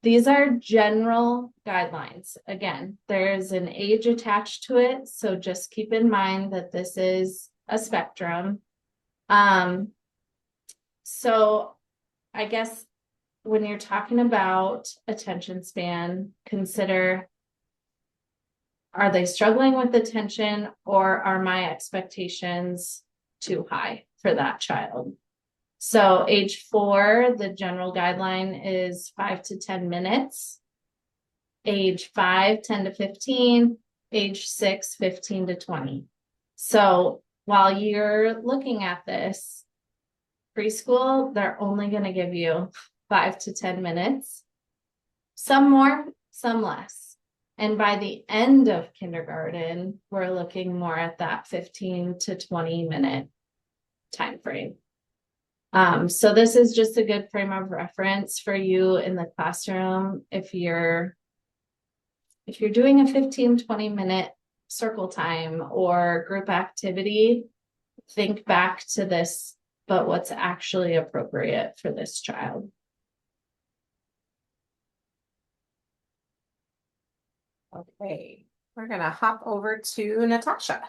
Speaker 3: these are general guidelines. Again, there's an age attached to it, so just keep in mind that this is a spectrum. So I guess when you're talking about attention span, consider, are they struggling with attention, or are my expectations too high for that child? So age 4, the general guideline is 5 to 10 minutes. Age 5, 10 to 15. Age 6, 15 to 20. So while you're looking at this, preschool, they're only going to give you 5 to 10 minutes. Some more, some less. And by the end of kindergarten, we're looking more at that 15 to 20 minute time frame. So this is just a good frame of reference for you in the classroom. If you're doing a 15-20 minute circle time or group activity, think back to this, but what's actually appropriate for this child.
Speaker 2: Okay, we're gonna hop over to Natasha.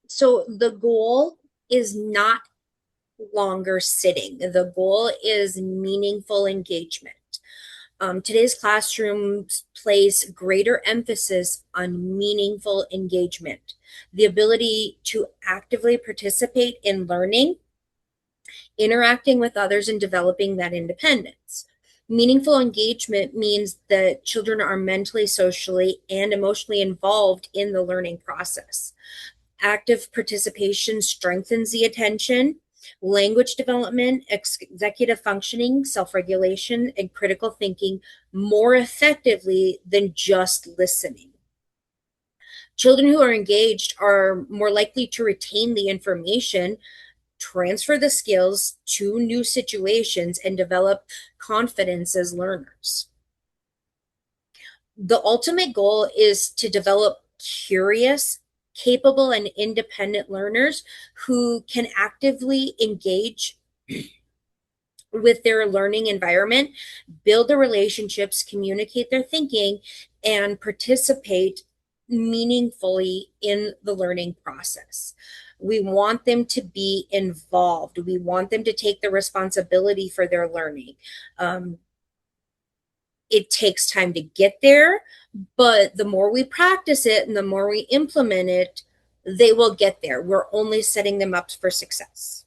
Speaker 1: So the goal is not longer sitting. The goal is meaningful engagement. Today's classrooms place greater emphasis on meaningful engagement, the ability to actively participate in learning, interacting with others, and developing that independence. Meaningful engagement means that children are mentally, socially, and emotionally involved in the learning process. Active participation strengthens the attention, language development, executive functioning, self-regulation, and critical thinking more effectively than just listening. Children who are engaged are more likely to retain the information, transfer the skills to new situations, and develop confidence as learners. The ultimate goal is to develop curious, capable, and independent learners who can actively engage with their learning environment, build the relationships, communicate their thinking, and participate meaningfully in the learning process. We want them to be involved. We want them to take the responsibility for their learning. It takes time to get there, but the more we practice it and the more we implement it, they will get there. We're only setting them up for success.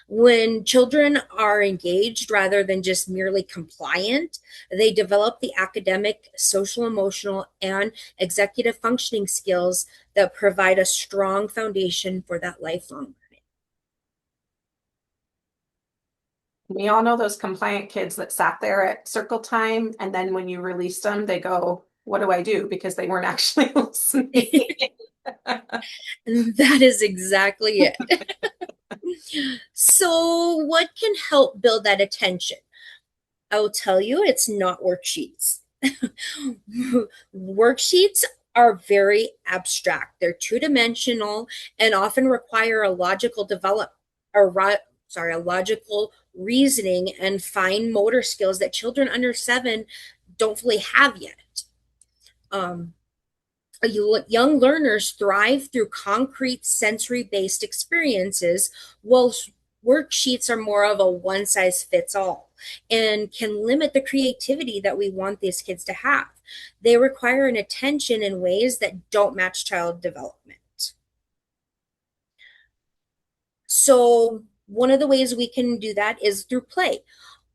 Speaker 1: When children are engaged rather than just merely compliant, they develop the academic, social, emotional, and executive functioning skills that provide a strong foundation for that lifelong learning.
Speaker 2: We all know those compliant kids that sat there at circle time, and then when you released them, they go, what do I do? Because they weren't actually listening.
Speaker 1: And that is exactly it. So, what can help build that attention? I will tell you, it's not worksheets. Worksheets are very abstract. They're two-dimensional and often require a logical develop a a logical reasoning and fine motor skills that children under 7 don't fully have yet. Um, young learners thrive through concrete sensory based experiences, while worksheets are more of a one size fits all and can limit the creativity that we want these kids to have. They require an attention in ways that don't match child development. So, one of the ways we can do that is through play.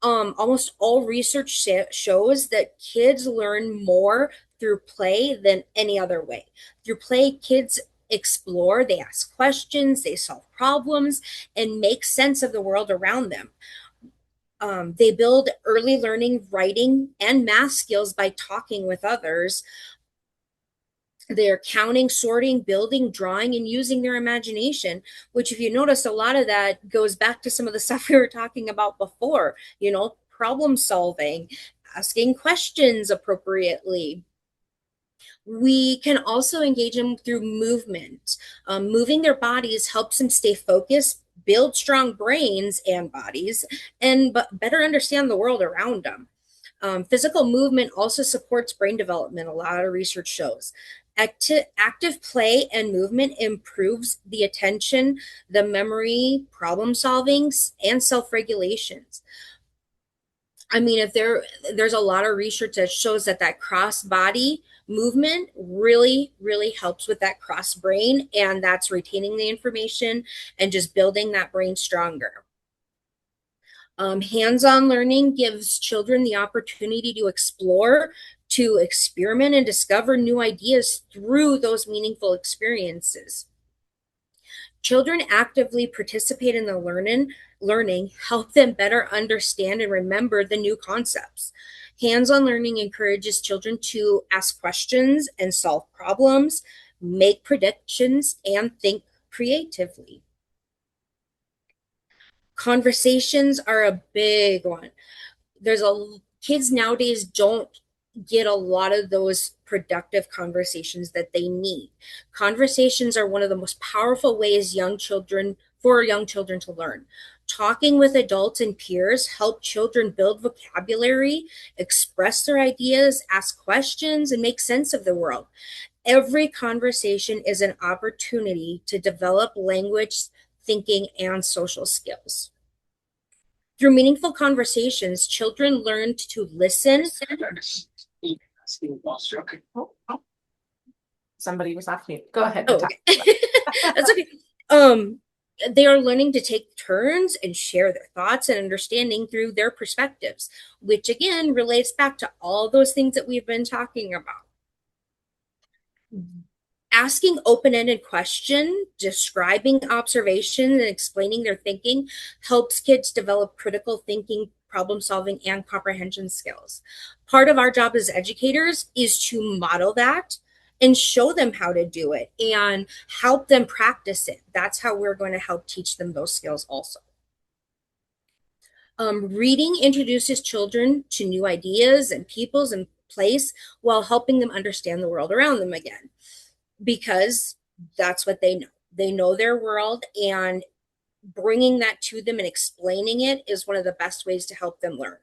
Speaker 1: Almost all research shows that kids learn more through play than any other way. Through play, kids explore, they ask questions, they solve problems, and make sense of the world around them. They build early learning, writing, and math skills by talking with others. They're counting, sorting, building, drawing, and using their imagination, which, if you notice, a lot of that goes back to some of the stuff we were talking about before, problem solving, asking questions appropriately. We can also engage them through movement. Moving their bodies helps them stay focused, build strong brains and bodies, and better understand the world around them. Physical movement also supports brain development, a lot of research shows. Active play and movement improves the attention, the memory, problem solving, and self regulations. I mean, if there's a lot of research that shows that cross body movement really helps with that cross brain, and that's retaining the information and just building that brain stronger. Hands-on learning gives children the opportunity to explore, to experiment, and discover new ideas through those meaningful experiences. Children actively participate in the learning help them better understand and remember the new concepts. Hands-on learning encourages children to ask questions and solve problems, make predictions, and think creatively. Conversations are a big one. Kids nowadays don't get a lot of those productive conversations that they need. Conversations are one of the most powerful ways for young children to learn. Talking with adults and peers help children build vocabulary, express their ideas, ask questions, and make sense of the world. Every conversation is an opportunity to develop language, thinking, and social skills. Through meaningful conversations, children learn to listen.
Speaker 2: Somebody was off mute. Go ahead.
Speaker 1: Oh, okay. That's okay. They are learning to take turns and share their thoughts and understanding through their perspectives, which again relates back to all those things that we've been talking about. Asking open-ended questions, describing observations, and explaining their thinking helps kids develop critical thinking, problem solving, and comprehension skills. Part of our job as educators is to model that and show them how to do it and help them practice it. That's how we're going to help teach them those skills also. Reading introduces children to new ideas and peoples and place while helping them understand the world around them again, because that's what they know. They know their world, and bringing that to them and explaining it is one of the best ways to help them learn.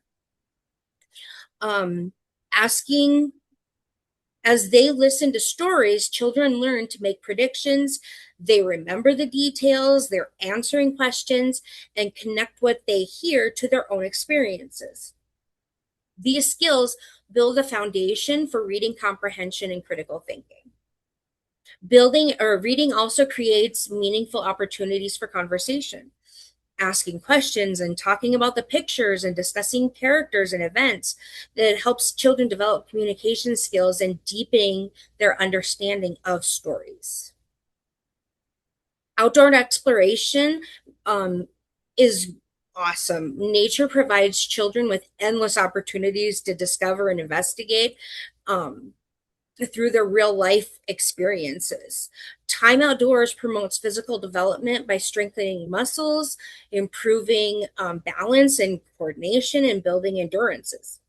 Speaker 1: As they listen to stories, children learn to make predictions. They remember the details, they're answering questions, and connect what they hear to their own experiences. These skills build a foundation for reading comprehension and critical thinking. Reading also creates meaningful opportunities for conversation. Asking questions and talking about the pictures and discussing characters and events, that helps children develop communication skills and deepening their understanding of stories. Outdoor exploration is awesome. Nature provides children with endless opportunities to discover and investigate. through their real life experiences. Time outdoors promotes physical development by strengthening muscles, improving balance and coordination, and building endurances.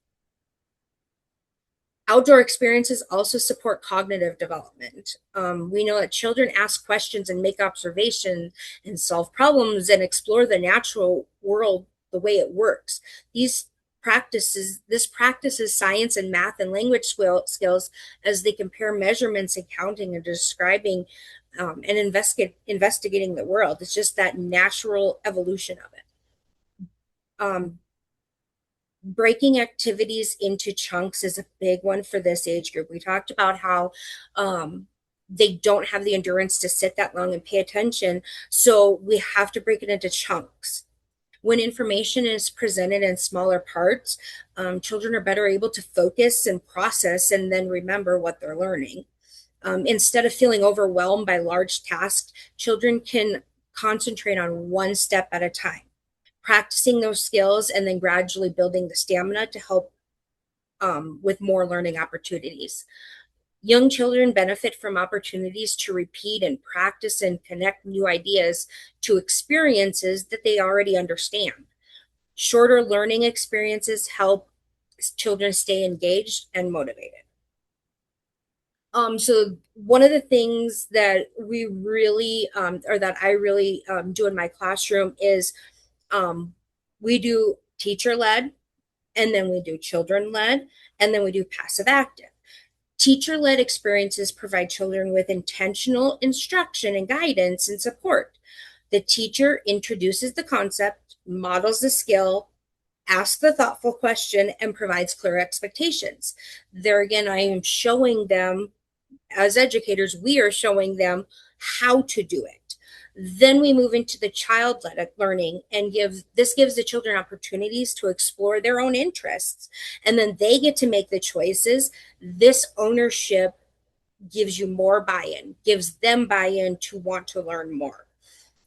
Speaker 1: Outdoor experiences also support cognitive development. We know that children ask questions and make observations and solve problems and explore the natural world the way it works. This practices science and math and language skills as they compare measurements and counting and describing and investigating the world. It's just that natural evolution of it. Breaking activities into chunks is a big one for this age group. We talked about how they don't have the endurance to sit that long and pay attention, so we have to break it into chunks. When information is presented in smaller parts, children are better able to focus and process and then remember what they're learning. Instead of feeling overwhelmed by large tasks, children can concentrate on one step at a time, practicing those skills and then gradually building the stamina to help with more learning opportunities. Young children benefit from opportunities to repeat and practice and connect new ideas to experiences that they already understand. Shorter learning experiences help children stay engaged and motivated. So one of the things that we really, or that I really do in my classroom is we do teacher led, and then we do children led, and then we do passive active. Teacher led experiences provide children with intentional instruction and guidance and support. The teacher introduces the concept, models the skill, asks the thoughtful question, and provides clear expectations. There again, I am showing them, as educators, we are showing them how to do it. Then we move into the child-led learning and gives the children opportunities to explore their own interests. And then they get to make the choices. This ownership gives you more buy-in, gives them buy-in to want to learn more.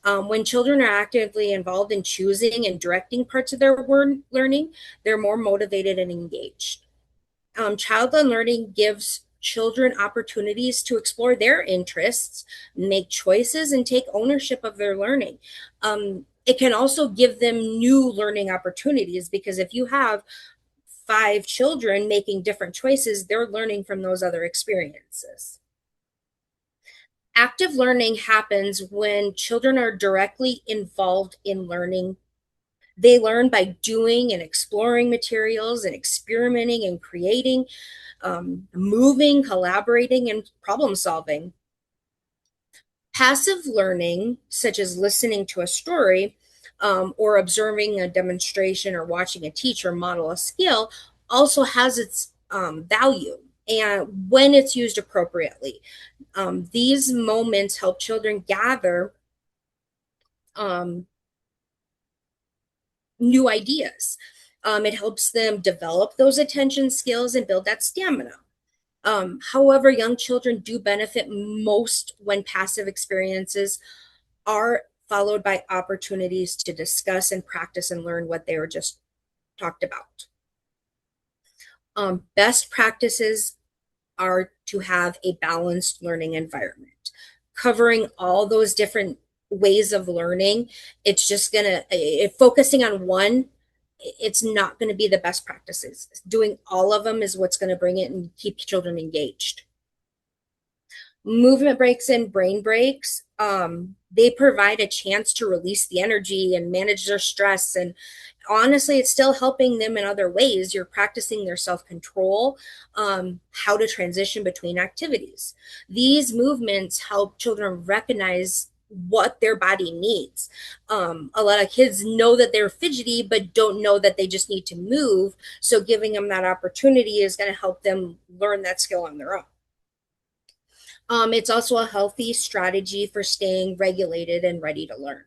Speaker 1: When children are actively involved in choosing and directing parts of their learning, they're more motivated and engaged. Child-led learning gives children opportunities to explore their interests, make choices, and take ownership of their learning. It can also give them new learning opportunities, because if you have 5 children making different choices, they're learning from those other experiences. Active learning happens when children are directly involved in learning. They learn by doing and exploring materials and experimenting and creating, moving, collaborating, and problem solving. Passive learning, such as listening to a story or observing a demonstration or watching a teacher model a skill, also has its value, and when it's used appropriately. These moments help children gather new ideas. It helps them develop those attention skills and build that stamina. However, young children do benefit most when passive experiences are followed by opportunities to discuss and practice and learn what they were just talked about. Best practices are to have a balanced learning environment, covering all those different ways of learning. It's just gonna, if focusing on one, it's not going to be the best practices. Doing all of them is what's going to bring it and keep children engaged. Movement breaks and brain breaks, they provide a chance to release the energy and manage their stress. And honestly, it's still helping them in other ways. You're practicing their self-control, how to transition between activities. These movements help children recognize what their body needs. A lot of kids know that they're fidgety, but don't know that they just need to move. So giving them that opportunity is going to help them learn that skill on their own. It's also a healthy strategy for staying regulated and ready to learn.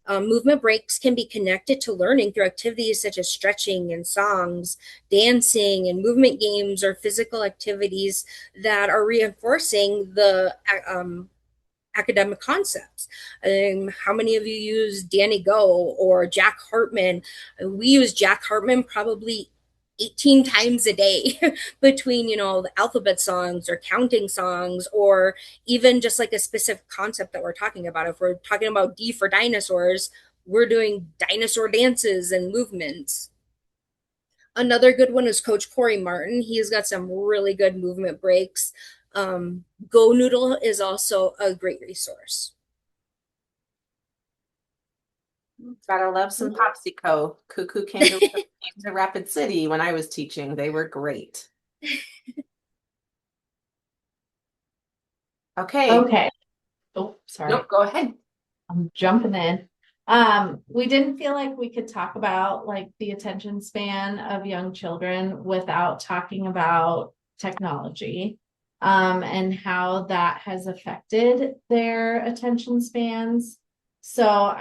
Speaker 1: Movement breaks can be connected to learning through activities such as stretching and songs, dancing, and movement games, or physical activities that are reinforcing the academic concepts. How many of you use Danny Go or Jack Hartman? We use Jack Hartman probably 18 times a day between, the alphabet songs or counting songs, or even just like a specific concept that we're talking about. If we're talking about D for dinosaurs, we're doing dinosaur dances and movements. Another good one is Coach Corey Martin. He's got some really good movement breaks. Go Noodle is also a great resource.
Speaker 2: Gotta love some Popsico. Cuckoo Kangaroo came to Rapid City when I was teaching. They were great. Okay.
Speaker 3: Okay. Oh, sorry.
Speaker 2: Nope, go ahead.
Speaker 3: I'm jumping in. We didn't feel like we could talk about like the attention span of young children without talking about technology, and how that has affected their attention spans. So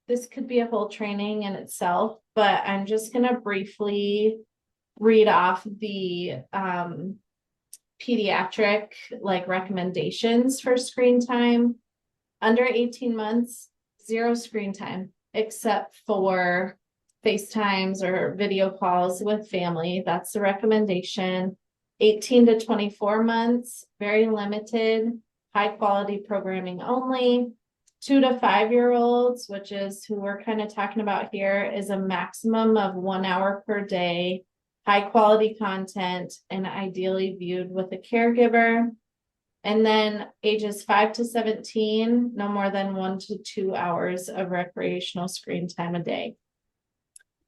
Speaker 3: this could be a whole training in itself, but I'm just gonna briefly read off the pediatric like recommendations for screen time. Under 18 months, 0 screen time, except for FaceTimes or video calls with family. That's the recommendation. 18 to 24 months, very limited, high quality programming only. 2 to 5-year-olds, which is who we're kind of talking about here, is a maximum of 1 hour per day, high quality content, and ideally viewed with a caregiver. And then ages 5 to 17, no more than 1 to 2 hours of recreational screen time a day.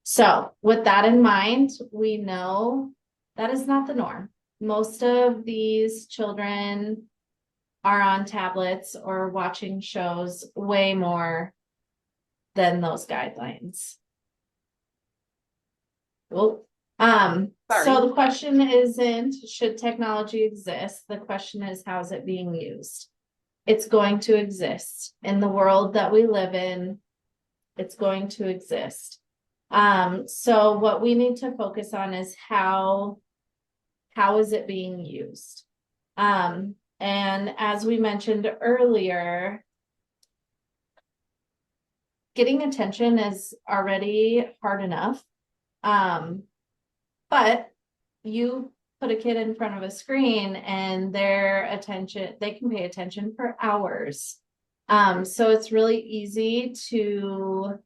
Speaker 3: So with that in mind, we know that is not the norm. Most of these children are on tablets or watching shows way more than those guidelines. Well, so the question isn't should technology exist? The question is, how is it being used? It's going to exist in the world that we live in. It's going to exist. So what we need to focus on is how is it being used? And as we mentioned earlier, getting attention is already hard enough. But you put a kid in front of a screen and their attention, they can pay attention for hours. So it's really easy to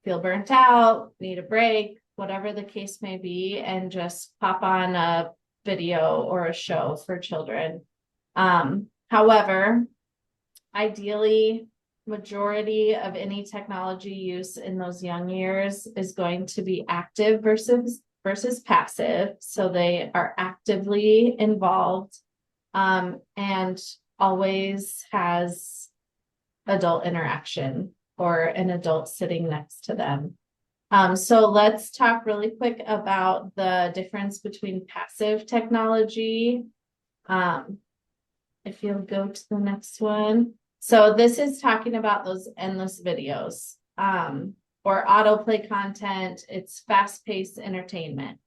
Speaker 3: feel burnt out, need a break, whatever the case may be, and just pop on a video or a show for children. However, ideally, majority of any technology use in those young years is going to be active versus passive. So they are actively involved, and always has adult interaction or an adult sitting next to them. So let's talk really quick about the difference between passive technology. If you'll go to the next one. So this is talking about those endless videos, or autoplay content. It's fast-paced entertainment.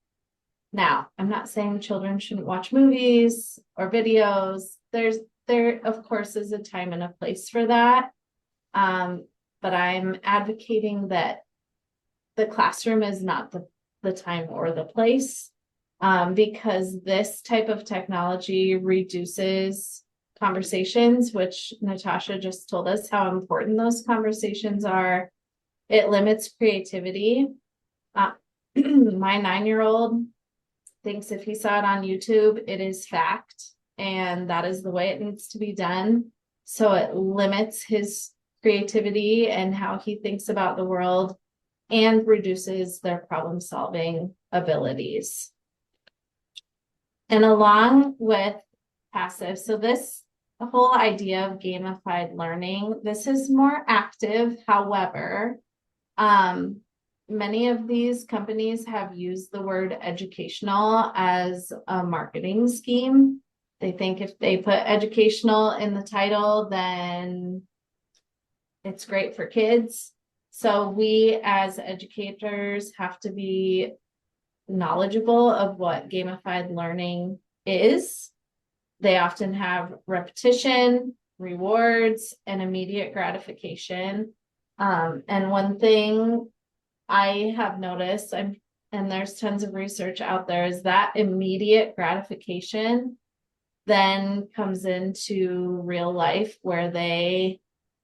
Speaker 3: Now, I'm not saying children shouldn't watch movies or videos. There of course is a time and a place for that. But I'm advocating that the classroom is not the time or the place, because this type of technology reduces conversations, which Natasha just told us how important those conversations are. It limits creativity. My 9-year-old thinks if he saw it on YouTube, it is fact, and that is the way it needs to be done. So it limits his creativity and how he thinks about the world, and reduces their problem-solving abilities. And along with passive, so this whole idea of gamified learning, this is more active. However, many of these companies have used the word educational as a marketing scheme. They think if they put educational in the title, then it's great for kids. So we as educators have to be knowledgeable of what gamified learning is. They often have repetition, rewards, and immediate gratification. And one thing I have noticed, I'm and there's tons of research out there, is that immediate gratification then comes into real life where they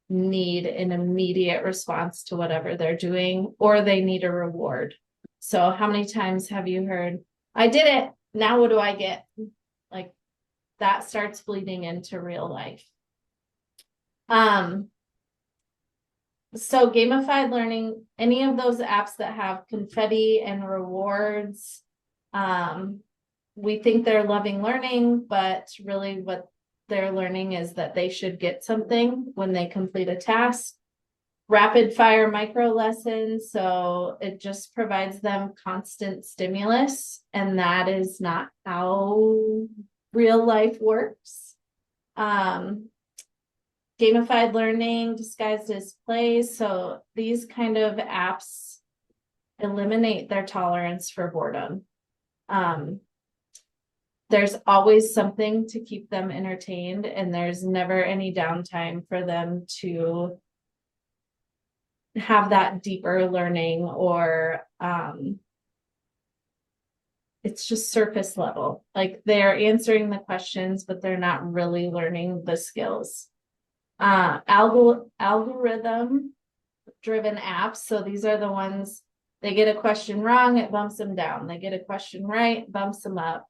Speaker 3: need an immediate response to whatever they're doing, or they need a reward. So how many times have you heard, I did it, now what do I get? Like, that starts bleeding into real life. So gamified learning, any of those apps that have confetti and rewards, we think they're loving learning, but really what they're learning is that they should get something when they complete a task. Rapid fire micro lessons, so it just provides them constant stimulus, and that is not how real life works. Gamified learning disguised as plays, so these kind of apps eliminate their tolerance for boredom. There's always something to keep them entertained, and there's never any downtime for them to have that deeper learning, or it's just surface level. Like, they're answering the questions, but they're not really learning the skills. Algorithm driven apps. So these are the ones, they get a question wrong, it bumps them down. They get a question right, bumps them up.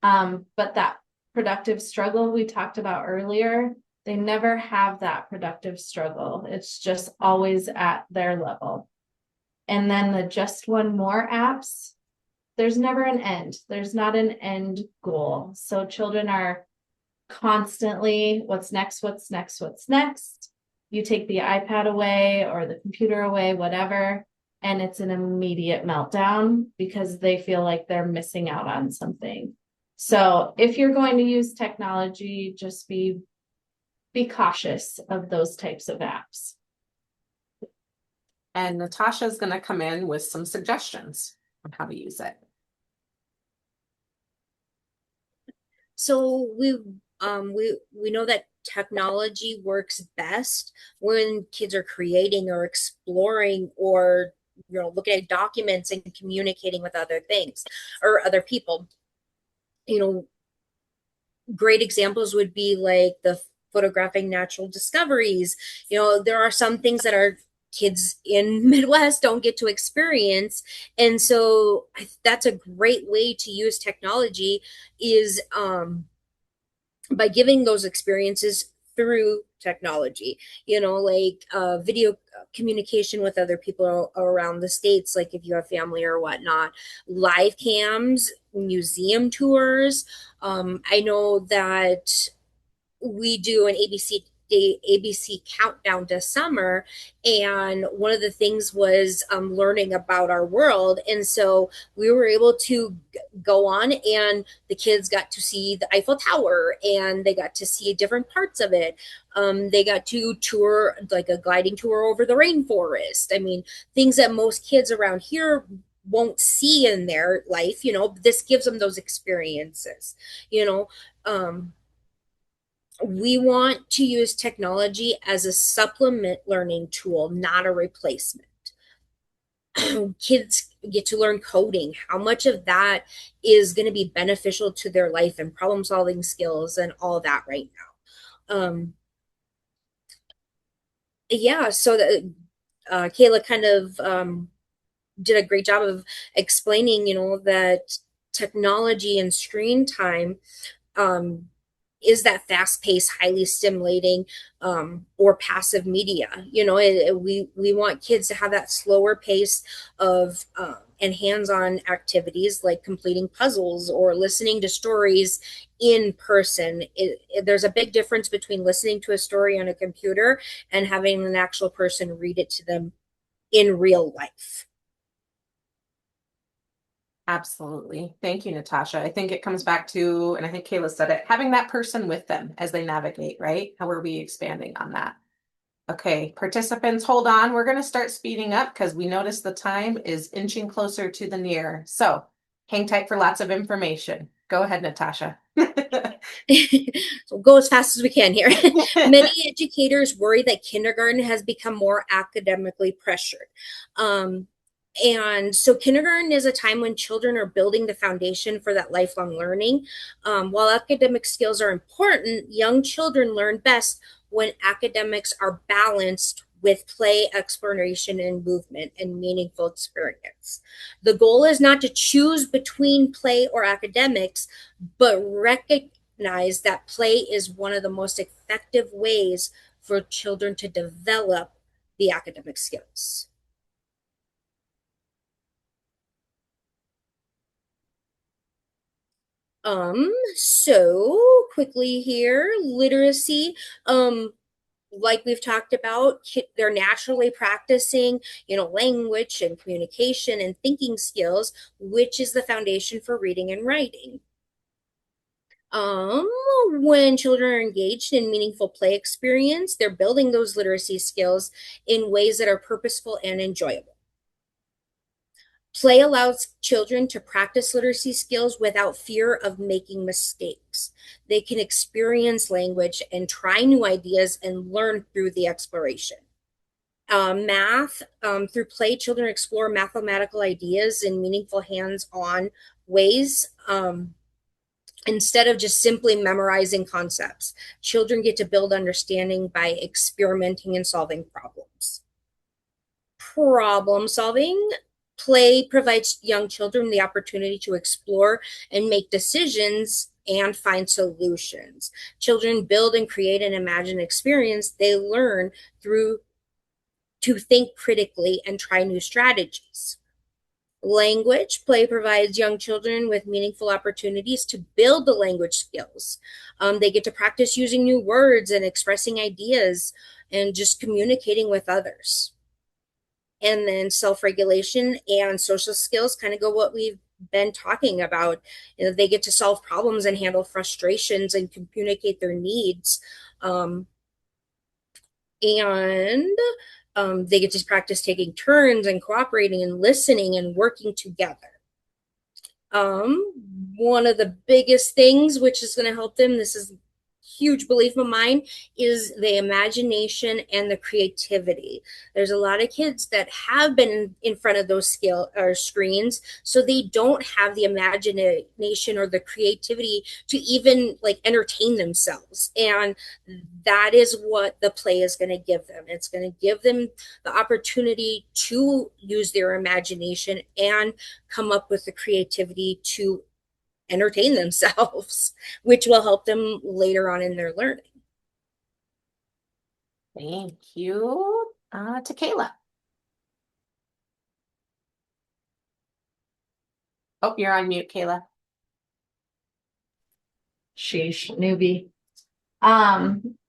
Speaker 3: But that productive struggle we talked about earlier, they never have that productive struggle. It's just always at their level. And then the just one more apps, there's never an end. There's not an end goal. So children are constantly, what's next, what's next, what's next. You take the iPad away or the computer away, whatever, and it's an immediate meltdown because they feel like they're missing out on something. So if you're going to use technology, just be cautious of those types of apps.
Speaker 2: And Natasha is going to come in with some suggestions on how to use it.
Speaker 1: So we know that technology works best when kids are creating or exploring or looking at documents and communicating with other things or other people. Great examples would be like the photographing natural discoveries. There are some things that our kids in Midwest don't get to experience, and so that's a great way to use technology is by giving those experiences through technology, like video communication with other people around the states, like if you have family or whatnot, live cams, museum tours. I know that we do an ABC countdown to summer, and one of the things was learning about our world, and so we were able to go on, and the kids got to see the Eiffel Tower, and they got to see different parts of it. They got to tour, like a gliding tour over the rainforest. I mean, things that most kids around here won't see in their life. This gives them those experiences. We want to use technology as a supplement learning tool, not a replacement. Kids get to learn coding. How much of that is going to be beneficial to their life and problem solving skills and all that right now? So that Kayla kind of did a great job of explaining, that technology and screen time is that fast-paced, highly stimulating, or passive media. We want kids to have that slower pace of and hands-on activities like completing puzzles or listening to stories in person. There's a big difference between listening to a story on a computer and having an actual person read it to them in real life.
Speaker 2: Absolutely. Thank you, Natasha. I think it comes back to, and I think Kayla said it, having that person with them as they navigate, right? How are we expanding on that? Okay, participants, hold on. We're going to start speeding up because we notice the time is inching closer to the near. So hang tight for lots of information. Go ahead, Natasha.
Speaker 1: So go as fast as we can here. Many educators worry that kindergarten has become more academically pressured. And so kindergarten is a time when children are building the foundation for that lifelong learning. While academic skills are important, young children learn best when academics are balanced with play, exploration, and movement and meaningful experience. The goal is not to choose between play or academics, but recognize that play is one of the most effective ways for children to develop the academic skills. So quickly here, literacy, like we've talked about, they're naturally practicing, language and communication and thinking skills, which is the foundation for reading and writing. When children are engaged in meaningful play experience, they're building those literacy skills in ways that are purposeful and enjoyable. Play allows children to practice literacy skills without fear of making mistakes. They can experience language and try new ideas and learn through the exploration. Math, through play, children explore mathematical ideas in meaningful hands-on ways. Instead of just simply memorizing concepts, children get to build understanding by experimenting and solving problems. Problem solving. Play provides young children the opportunity to explore and make decisions and find solutions. Children build and create and imagine experience. They learn through to think critically and try new strategies. Language. Play provides young children with meaningful opportunities to build the language skills. They get to practice using new words and expressing ideas and just communicating with others. And then self-regulation and social skills kind of go what we've been talking about. They get to solve problems and handle frustrations and communicate their needs. And they get to practice taking turns and cooperating and listening and working together. One of the biggest things which is going to help them, this is huge belief of mine, is the imagination and the creativity. There's a lot of kids that have been in front of those screens, so they don't have the imagination or the creativity to even entertain themselves. And that is what the play is going to give them. It's going to give them the opportunity to use their imagination and come up with the creativity to entertain themselves, which will help them later on in their learning.
Speaker 2: Thank you. To Kayla. Oh, you're on mute, Kayla.
Speaker 3: Sheesh, newbie.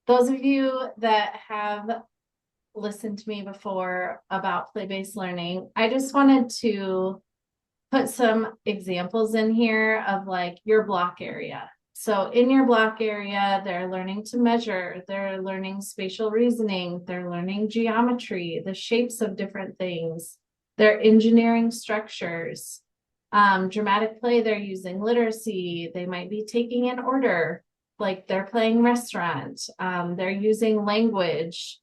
Speaker 3: Those of you that have listened to me before about play-based learning, I just wanted to put some examples in here of your block area. So in your block area, they're learning to measure, they're learning spatial reasoning, they're learning geometry, the shapes of different things, they're engineering structures. Dramatic play, they're using literacy, they might be taking an order, they're playing restaurant, they're using language.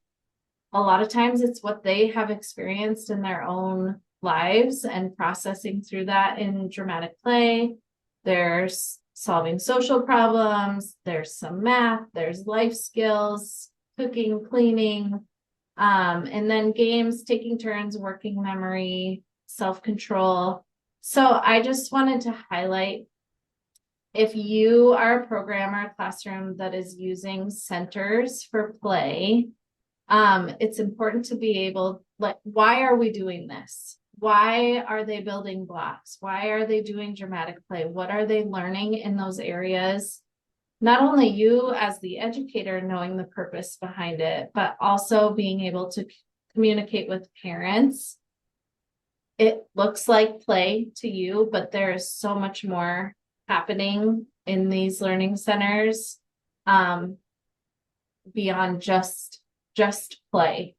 Speaker 3: A lot of times it's what they have experienced in their own lives and processing through that in dramatic play. There's solving social problems, there's some math, there's life skills, cooking, cleaning, and then games, taking turns, working memory, self-control. So I just wanted to highlight, if you are a program or a classroom that is using centers for play, it's important to be able, why are we doing this? Why are they building blocks? Why are they doing dramatic play? What are they learning in those areas? Not only you as the educator knowing the purpose behind it, but also being able to communicate with parents. It looks like play to you, but there is so much more happening in these learning centers beyond just play.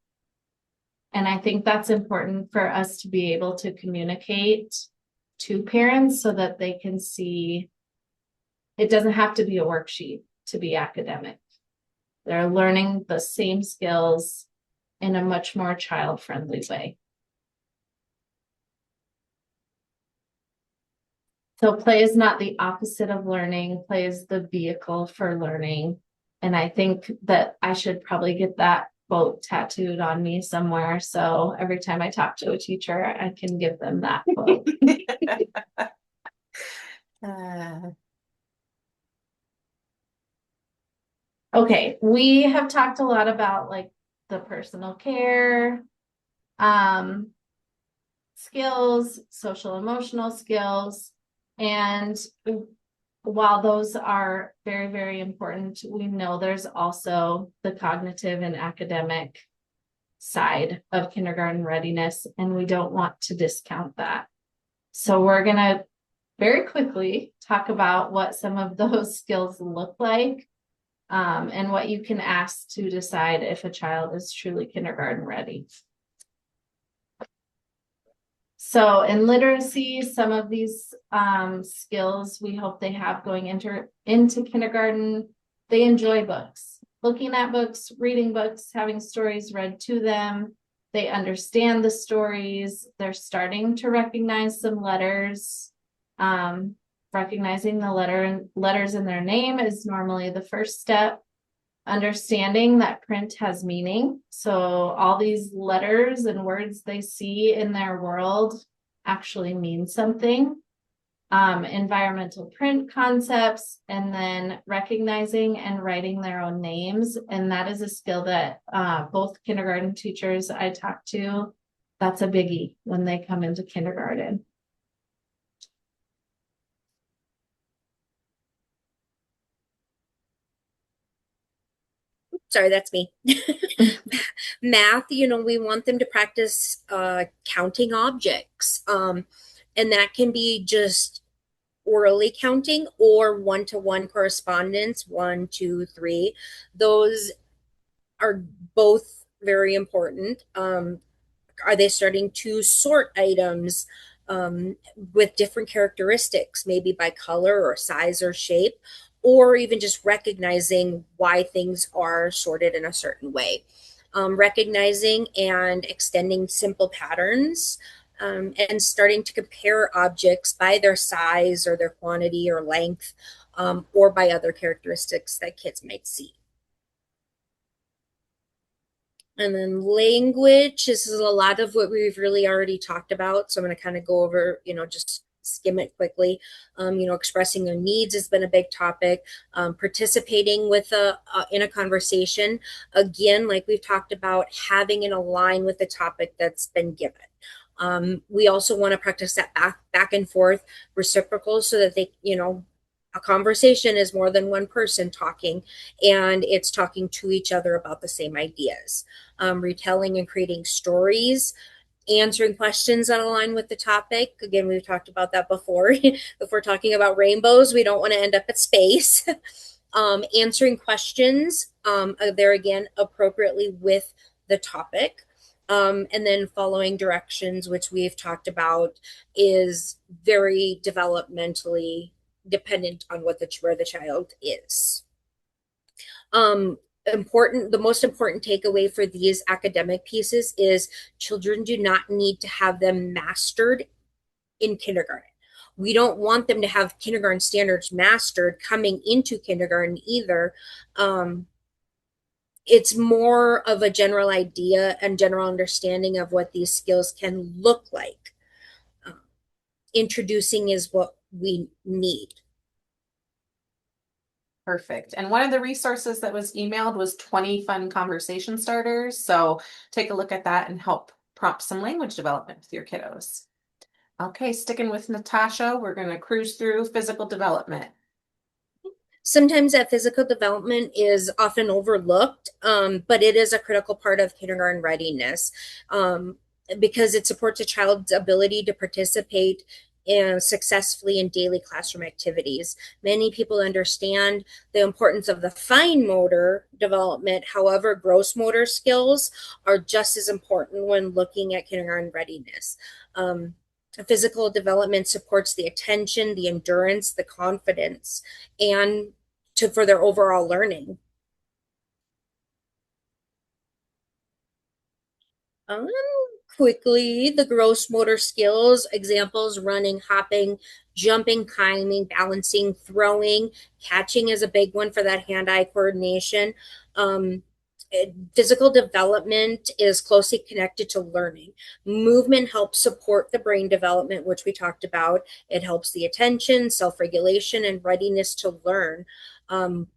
Speaker 3: And I think that's important for us to be able to communicate to parents so that they can see it doesn't have to be a worksheet to be academic. They're learning the same skills in a much more child-friendly way. So play is not the opposite of learning, play is the vehicle for learning. And I think that I should probably get that quote tattooed on me somewhere. So every time I talk to a teacher, I can give them that quote. Okay, we have talked a lot about like the personal care, skills, social emotional skills, and while those are very, very important, we know there's also the cognitive and academic side of kindergarten readiness, and we don't want to discount that. So we're going to very quickly talk about what some of those skills look like, and what you can ask to decide if a child is truly kindergarten ready. So in literacy, some of these skills we hope they have going into kindergarten. They enjoy books, looking at books, reading books, having stories read to them. They understand the stories. They're starting to recognize some letters. Recognizing the letters in their name is normally the first step. Understanding that print has meaning. So all these letters and words they see in their world actually mean something. Environmental print concepts, and then recognizing and writing their own names. And that is a skill that both kindergarten teachers I talk to, that's a biggie when they come into kindergarten.
Speaker 1: Sorry, that's me. Math, we want them to practice counting objects. And that can be just orally counting or one-to-one correspondence, 1, 2, 3. Those are both very important. Are they starting to sort items with different characteristics, maybe by color or size or shape, or even just recognizing why things are sorted in a certain way? Recognizing and extending simple patterns, and starting to compare objects by their size or their quantity or length, or by other characteristics that kids might see. And then language, this is a lot of what we've really already talked about. So I'm going to kind of go over, just skim it quickly. Expressing their needs has been a big topic. Participating in a conversation, again, like we've talked about, having it align with the topic that's been given. We also want to practice that back and forth reciprocal, so that they, a conversation is more than one person talking, and it's talking to each other about the same ideas. Retelling and creating stories, answering questions that align with the topic. Again, we've talked about that before. If we're talking about rainbows, we don't want to end up at space. Answering questions, there again, appropriately with the topic. And then following directions, which we've talked about, is very developmentally dependent on where the child is. The most important takeaway for these academic pieces is children do not need to have them mastered in kindergarten. We don't want them to have kindergarten standards mastered coming into kindergarten either. It's more of a general idea and general understanding of what these skills can look like. Introducing is what we need.
Speaker 2: Perfect. And one of the resources that was emailed was 20 fun conversation starters. So take a look at that and help prompt some language development with your kiddos. Okay, sticking with Natasha, we're going to cruise through physical development.
Speaker 1: Sometimes that physical development is often overlooked, but it is a critical part of kindergarten readiness, because it supports a child's ability to participate successfully in daily classroom activities. Many people understand the importance of the fine motor development. However, gross motor skills are just as important when looking at kindergarten readiness. Physical development supports the attention, the endurance, the confidence, and for their overall learning. quickly the gross motor skills, examples running, hopping, jumping, climbing, balancing, throwing, catching is a big one for that hand-eye coordination. Um, Physical development is closely connected to learning. Movement helps support the brain development, which we talked about. It helps the attention, self-regulation, and readiness to learn.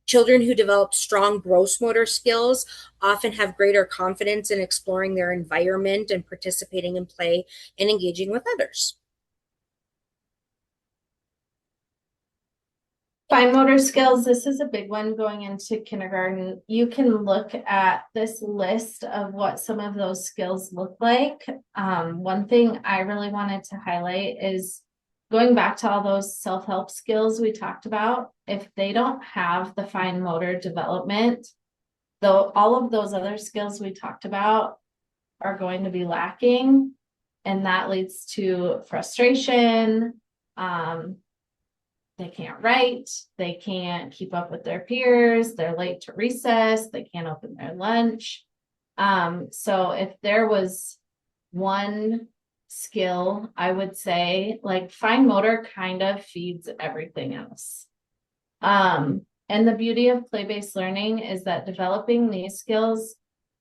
Speaker 1: Children who develop strong gross motor skills often have greater confidence in exploring their environment and participating in play and engaging with others.
Speaker 3: Fine motor skills, this is a big one going into kindergarten. You can look at this list of what some of those skills look like. One thing I really wanted to highlight is going back to all those self-help skills we talked about. If they don't have the fine motor development, though, all of those other skills we talked about are going to be lacking, and that leads to frustration. They can't write, they can't keep up with their peers, they're late to recess, they can't open their lunch. So if there was one skill, I would say like fine motor kind of feeds everything else. And the beauty of play-based learning is that developing these skills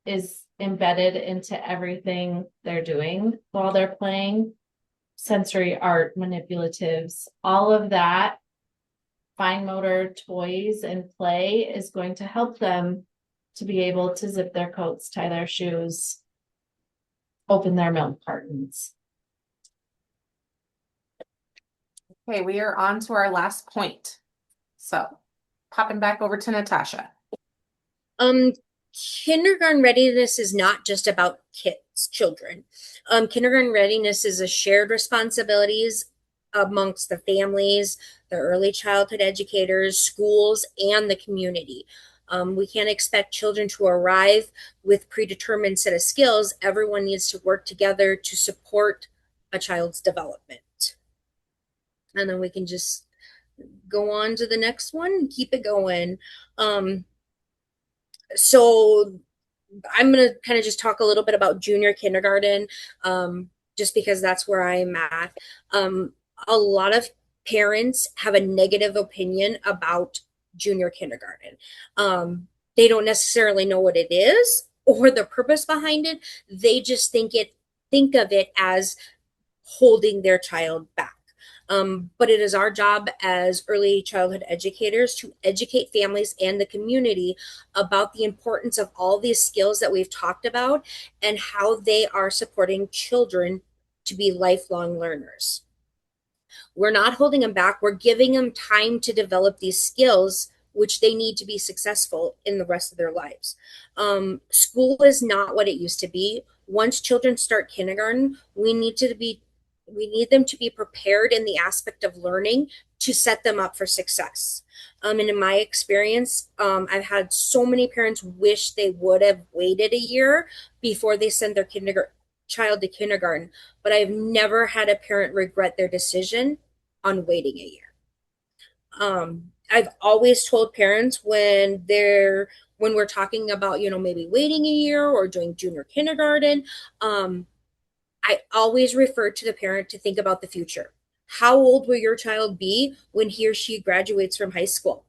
Speaker 3: is embedded into everything they're doing while they're playing. Sensory, art, manipulatives, all of that fine motor toys and play is going to help them to be able to zip their coats, tie their shoes, open their milk cartons.
Speaker 2: Okay, we are on to our last point. So popping back over to Natasha.
Speaker 1: Kindergarten readiness is not just about children. Kindergarten readiness is a shared responsibilities amongst the families, the early childhood educators, schools, and the community. We can't expect children to arrive with predetermined set of skills. Everyone needs to work together to support a child's development. And then we can just go on to the next one and keep it going. So I'm going to kind of just talk a little bit about junior kindergarten, just because that's where I'm at. A lot of parents have a negative opinion about junior kindergarten. They don't necessarily know what it is or the purpose behind it. They just think of it as holding their child back. But it is our job as early childhood educators to educate families and the community about the importance of all these skills that we've talked about and how they are supporting children to be lifelong learners. We're not holding them back. We're giving them time to develop these skills, which they need to be successful in the rest of their lives. School is not what it used to be. Once children start kindergarten, we need them to be prepared in the aspect of learning to set them up for success. And in my experience, I've had so many parents wish they would have waited a year before they send their child to kindergarten, but I've never had a parent regret their decision on waiting a year. I've always told parents when we're talking about, maybe waiting a year or doing junior kindergarten, I always refer to the parent to think about the future. How old will your child be when he or she graduates from high school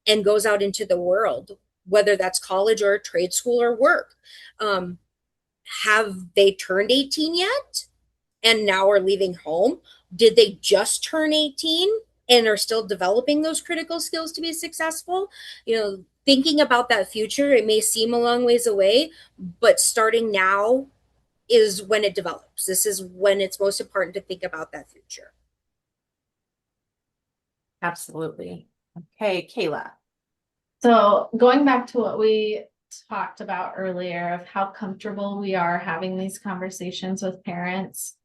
Speaker 1: and goes out into the world, whether that's college or trade school or work? Have they turned 18 yet and now are leaving home? Did they just turn 18 and are still developing those critical skills to be successful? Thinking about that future, it may seem a long ways away, but starting now is when it develops. This is when it's most important to think about that future.
Speaker 2: Absolutely. Okay, Kayla.
Speaker 3: So going back to what we talked about earlier of how comfortable we are having these conversations with parents,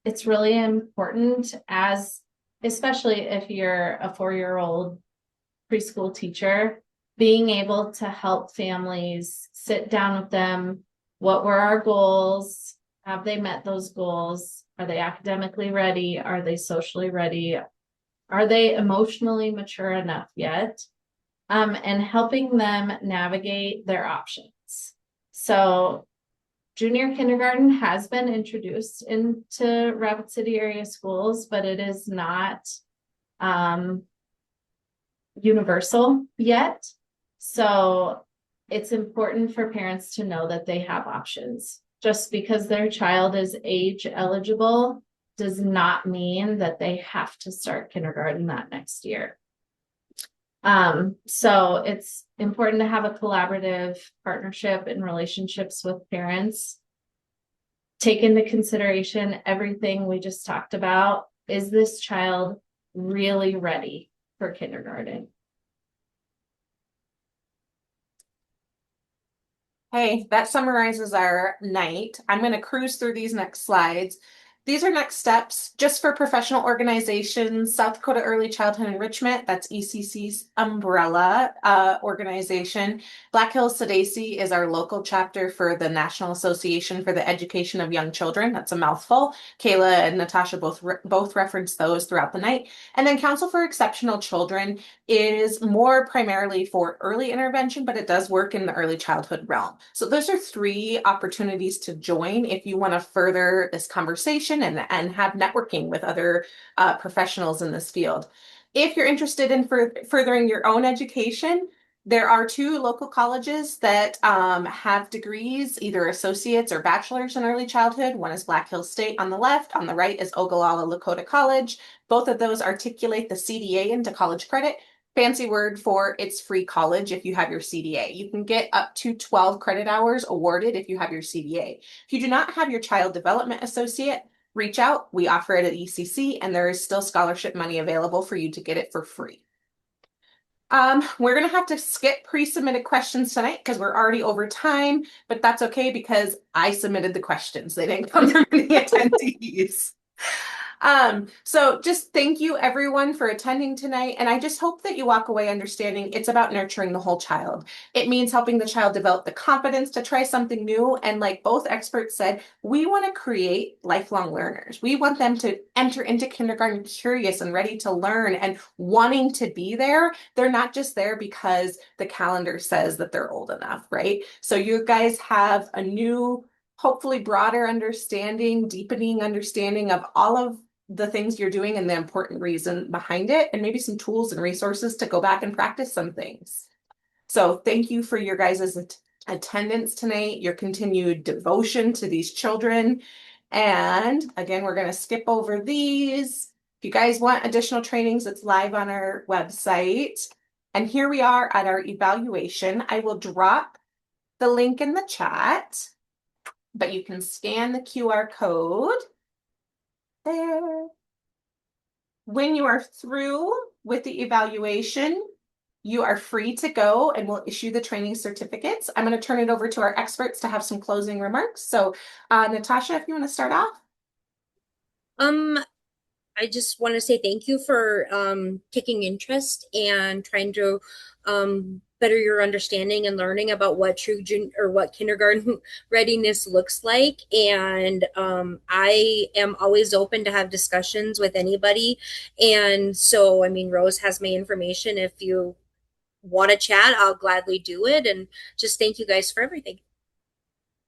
Speaker 3: it's really important, especially if you're a 4-year-old preschool teacher, being able to help families sit down with them. What were our goals? Have they met those goals? Are they academically ready? Are they socially ready? Are they emotionally mature enough yet? And helping them navigate their options. So Junior kindergarten has been introduced into Rapid City area schools, but it is not universal yet. So it's important for parents to know that they have options. Just because their child is age eligible does not mean that they have to start kindergarten that next year. So it's important to have a collaborative partnership and relationships with parents. Take into consideration everything we just talked about. Is this child really ready for kindergarten?
Speaker 2: Hey, that summarizes our night. I'm going to cruise through these next slides. These are next steps just for professional organizations. South Dakota Early Childhood Enrichment, that's ECC's umbrella organization. Black Hills SEDACI is our local chapter for the National Association for the Education of Young Children. That's a mouthful. Kayla and Natasha both referenced those throughout the night. And then Council for Exceptional Children is more primarily for early intervention, but it does work in the early childhood realm. So those are 3 opportunities to join if you want to further this conversation and have networking with other professionals in this field. If you're interested in furthering your own education, there are 2 local colleges that have degrees, either associates or bachelor's in early childhood. One is Black Hills State on the left. On the right is Ogallala Lakota College. Both of those articulate the CDA into college credit. Fancy word for it's free college if you have your CDA. You can get up to 12 credit hours awarded if you have your CDA. If you do not have your child development associate, reach out. We offer it at ECC, and there is still scholarship money available for you to get it for free. We're going to have to skip pre-submitted questions tonight because we're already over time, but that's okay because I submitted the questions. They didn't come from any attendees. So just thank you everyone for attending tonight. And I just hope that you walk away understanding it's about nurturing the whole child. It means helping the child develop the confidence to try something new. And like both experts said, we want to create lifelong learners. We want them to enter into kindergarten curious and ready to learn and wanting to be there. They're not just there because the calendar says that they're old enough, right? So you guys have a new, hopefully broader understanding, deepening understanding of all of the things you're doing and the important reason behind it, and maybe some tools and resources to go back and practice some things. So thank you for your guys' attendance tonight, your continued devotion to these children. And again, we're going to skip over these. If you guys want additional trainings, it's live on our website. And here we are at our evaluation. I will drop the link in the chat, but you can scan the QR code there. When you are through with the evaluation, you are free to go and we'll issue the training certificates. I'm going to turn it over to our experts to have some closing remarks. So Natasha, if you want to start off.
Speaker 1: I just want to say thank you for taking interest and trying to better your understanding and learning about what what kindergarten readiness looks like. And I am always open to have discussions with anybody. And so, I mean, Rose has my information. If you want to chat, I'll gladly do it. And just thank you guys for everything.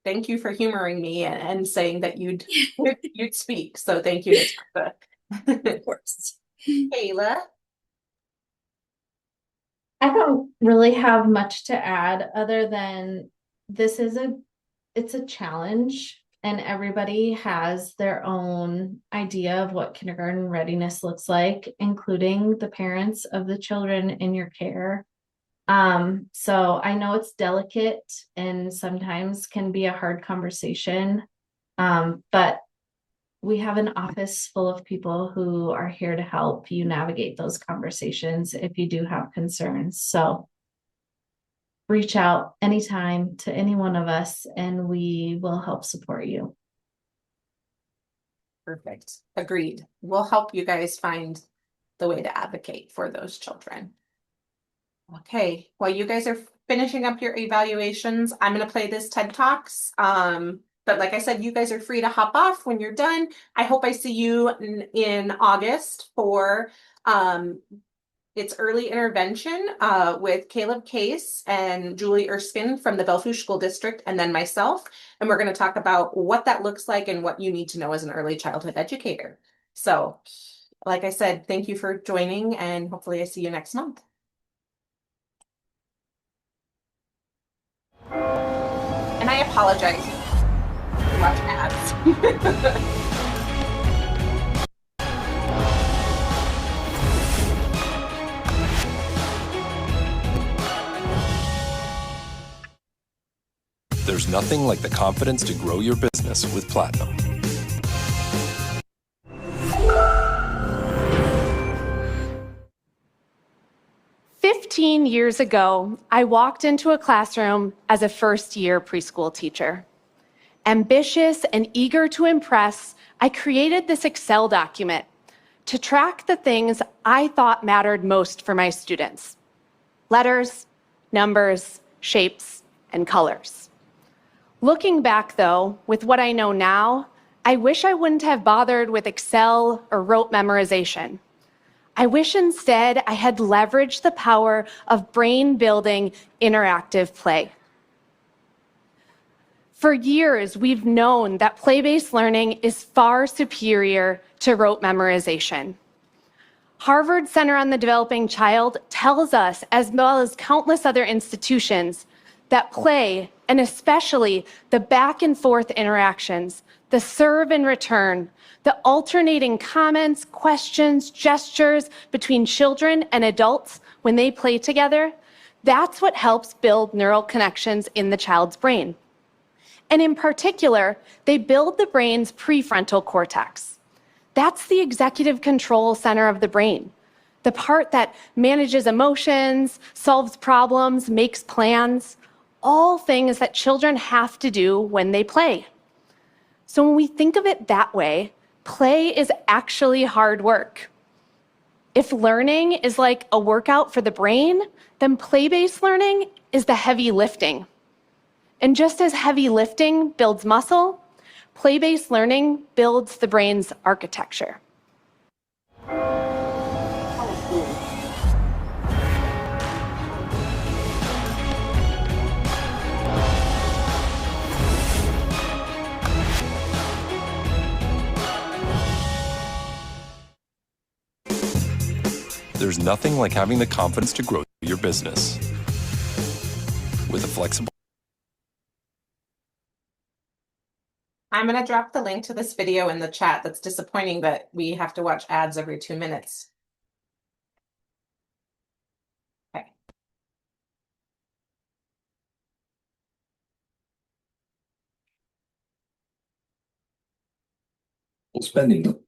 Speaker 2: Thank you for humoring me and saying that you'd speak. So thank you, Natasha.
Speaker 1: Of course.
Speaker 2: Kayla.
Speaker 3: I don't really have much to add other than it's a challenge, and everybody has their own idea of what kindergarten readiness looks like, including the parents of the children in your care. So I know it's delicate and sometimes can be a hard conversation. But we have an office full of people who are here to help you navigate those conversations if you do have concerns. So reach out anytime to any one of us and we will help support you.
Speaker 2: Perfect. Agreed. We'll help you guys find the way to advocate for those children. Okay, while you guys are finishing up your evaluations, I'm going to play this TED Talks. But like I said, you guys are free to hop off when you're done. I hope I see you in August for It's early intervention with Caleb Case and Julie Erskine from the Spearfish School District, and then myself. And we're going to talk about what that looks like and what you need to know as an early childhood educator. So, like I said, thank you for joining, and hopefully I see you next month. And I apologize for watching ads.
Speaker 5: There's nothing like the confidence to grow your business with Platinum.
Speaker 6: Years ago, I walked into a classroom as a first-year preschool teacher. Ambitious and eager to impress, I created this Excel document to track the things I thought mattered most for my students: letters, numbers, shapes, and colors. Looking back, though, with what I know now, I wish I wouldn't have bothered with Excel or rote memorization. I wish instead I had leveraged the power of brain-building interactive play. For years, we've known that play-based learning is far superior to rote memorization. Harvard Center on the Developing Child tells us, as well as countless other institutions, that play, and especially the back and forth interactions, the serve and return, the alternating comments, questions, gestures between children and adults when they play together, that's what helps build neural connections in the child's brain. And in particular, they build the brain's prefrontal cortex. That's the executive control center of the brain, the part that manages emotions, solves problems, makes plans, all things that children have to do when they play. So when we think of it that way, play is actually hard work. If learning is like a workout for the brain, then play-based learning is the heavy lifting. And just as heavy lifting builds muscle, play-based learning builds the brain's architecture.
Speaker 5: There's nothing like having the confidence to grow your business. With a flexible...
Speaker 2: I'm going to drop the link to this video in the chat. That's disappointing that we have to watch ads every 2 minutes. Okay.
Speaker 7: Spending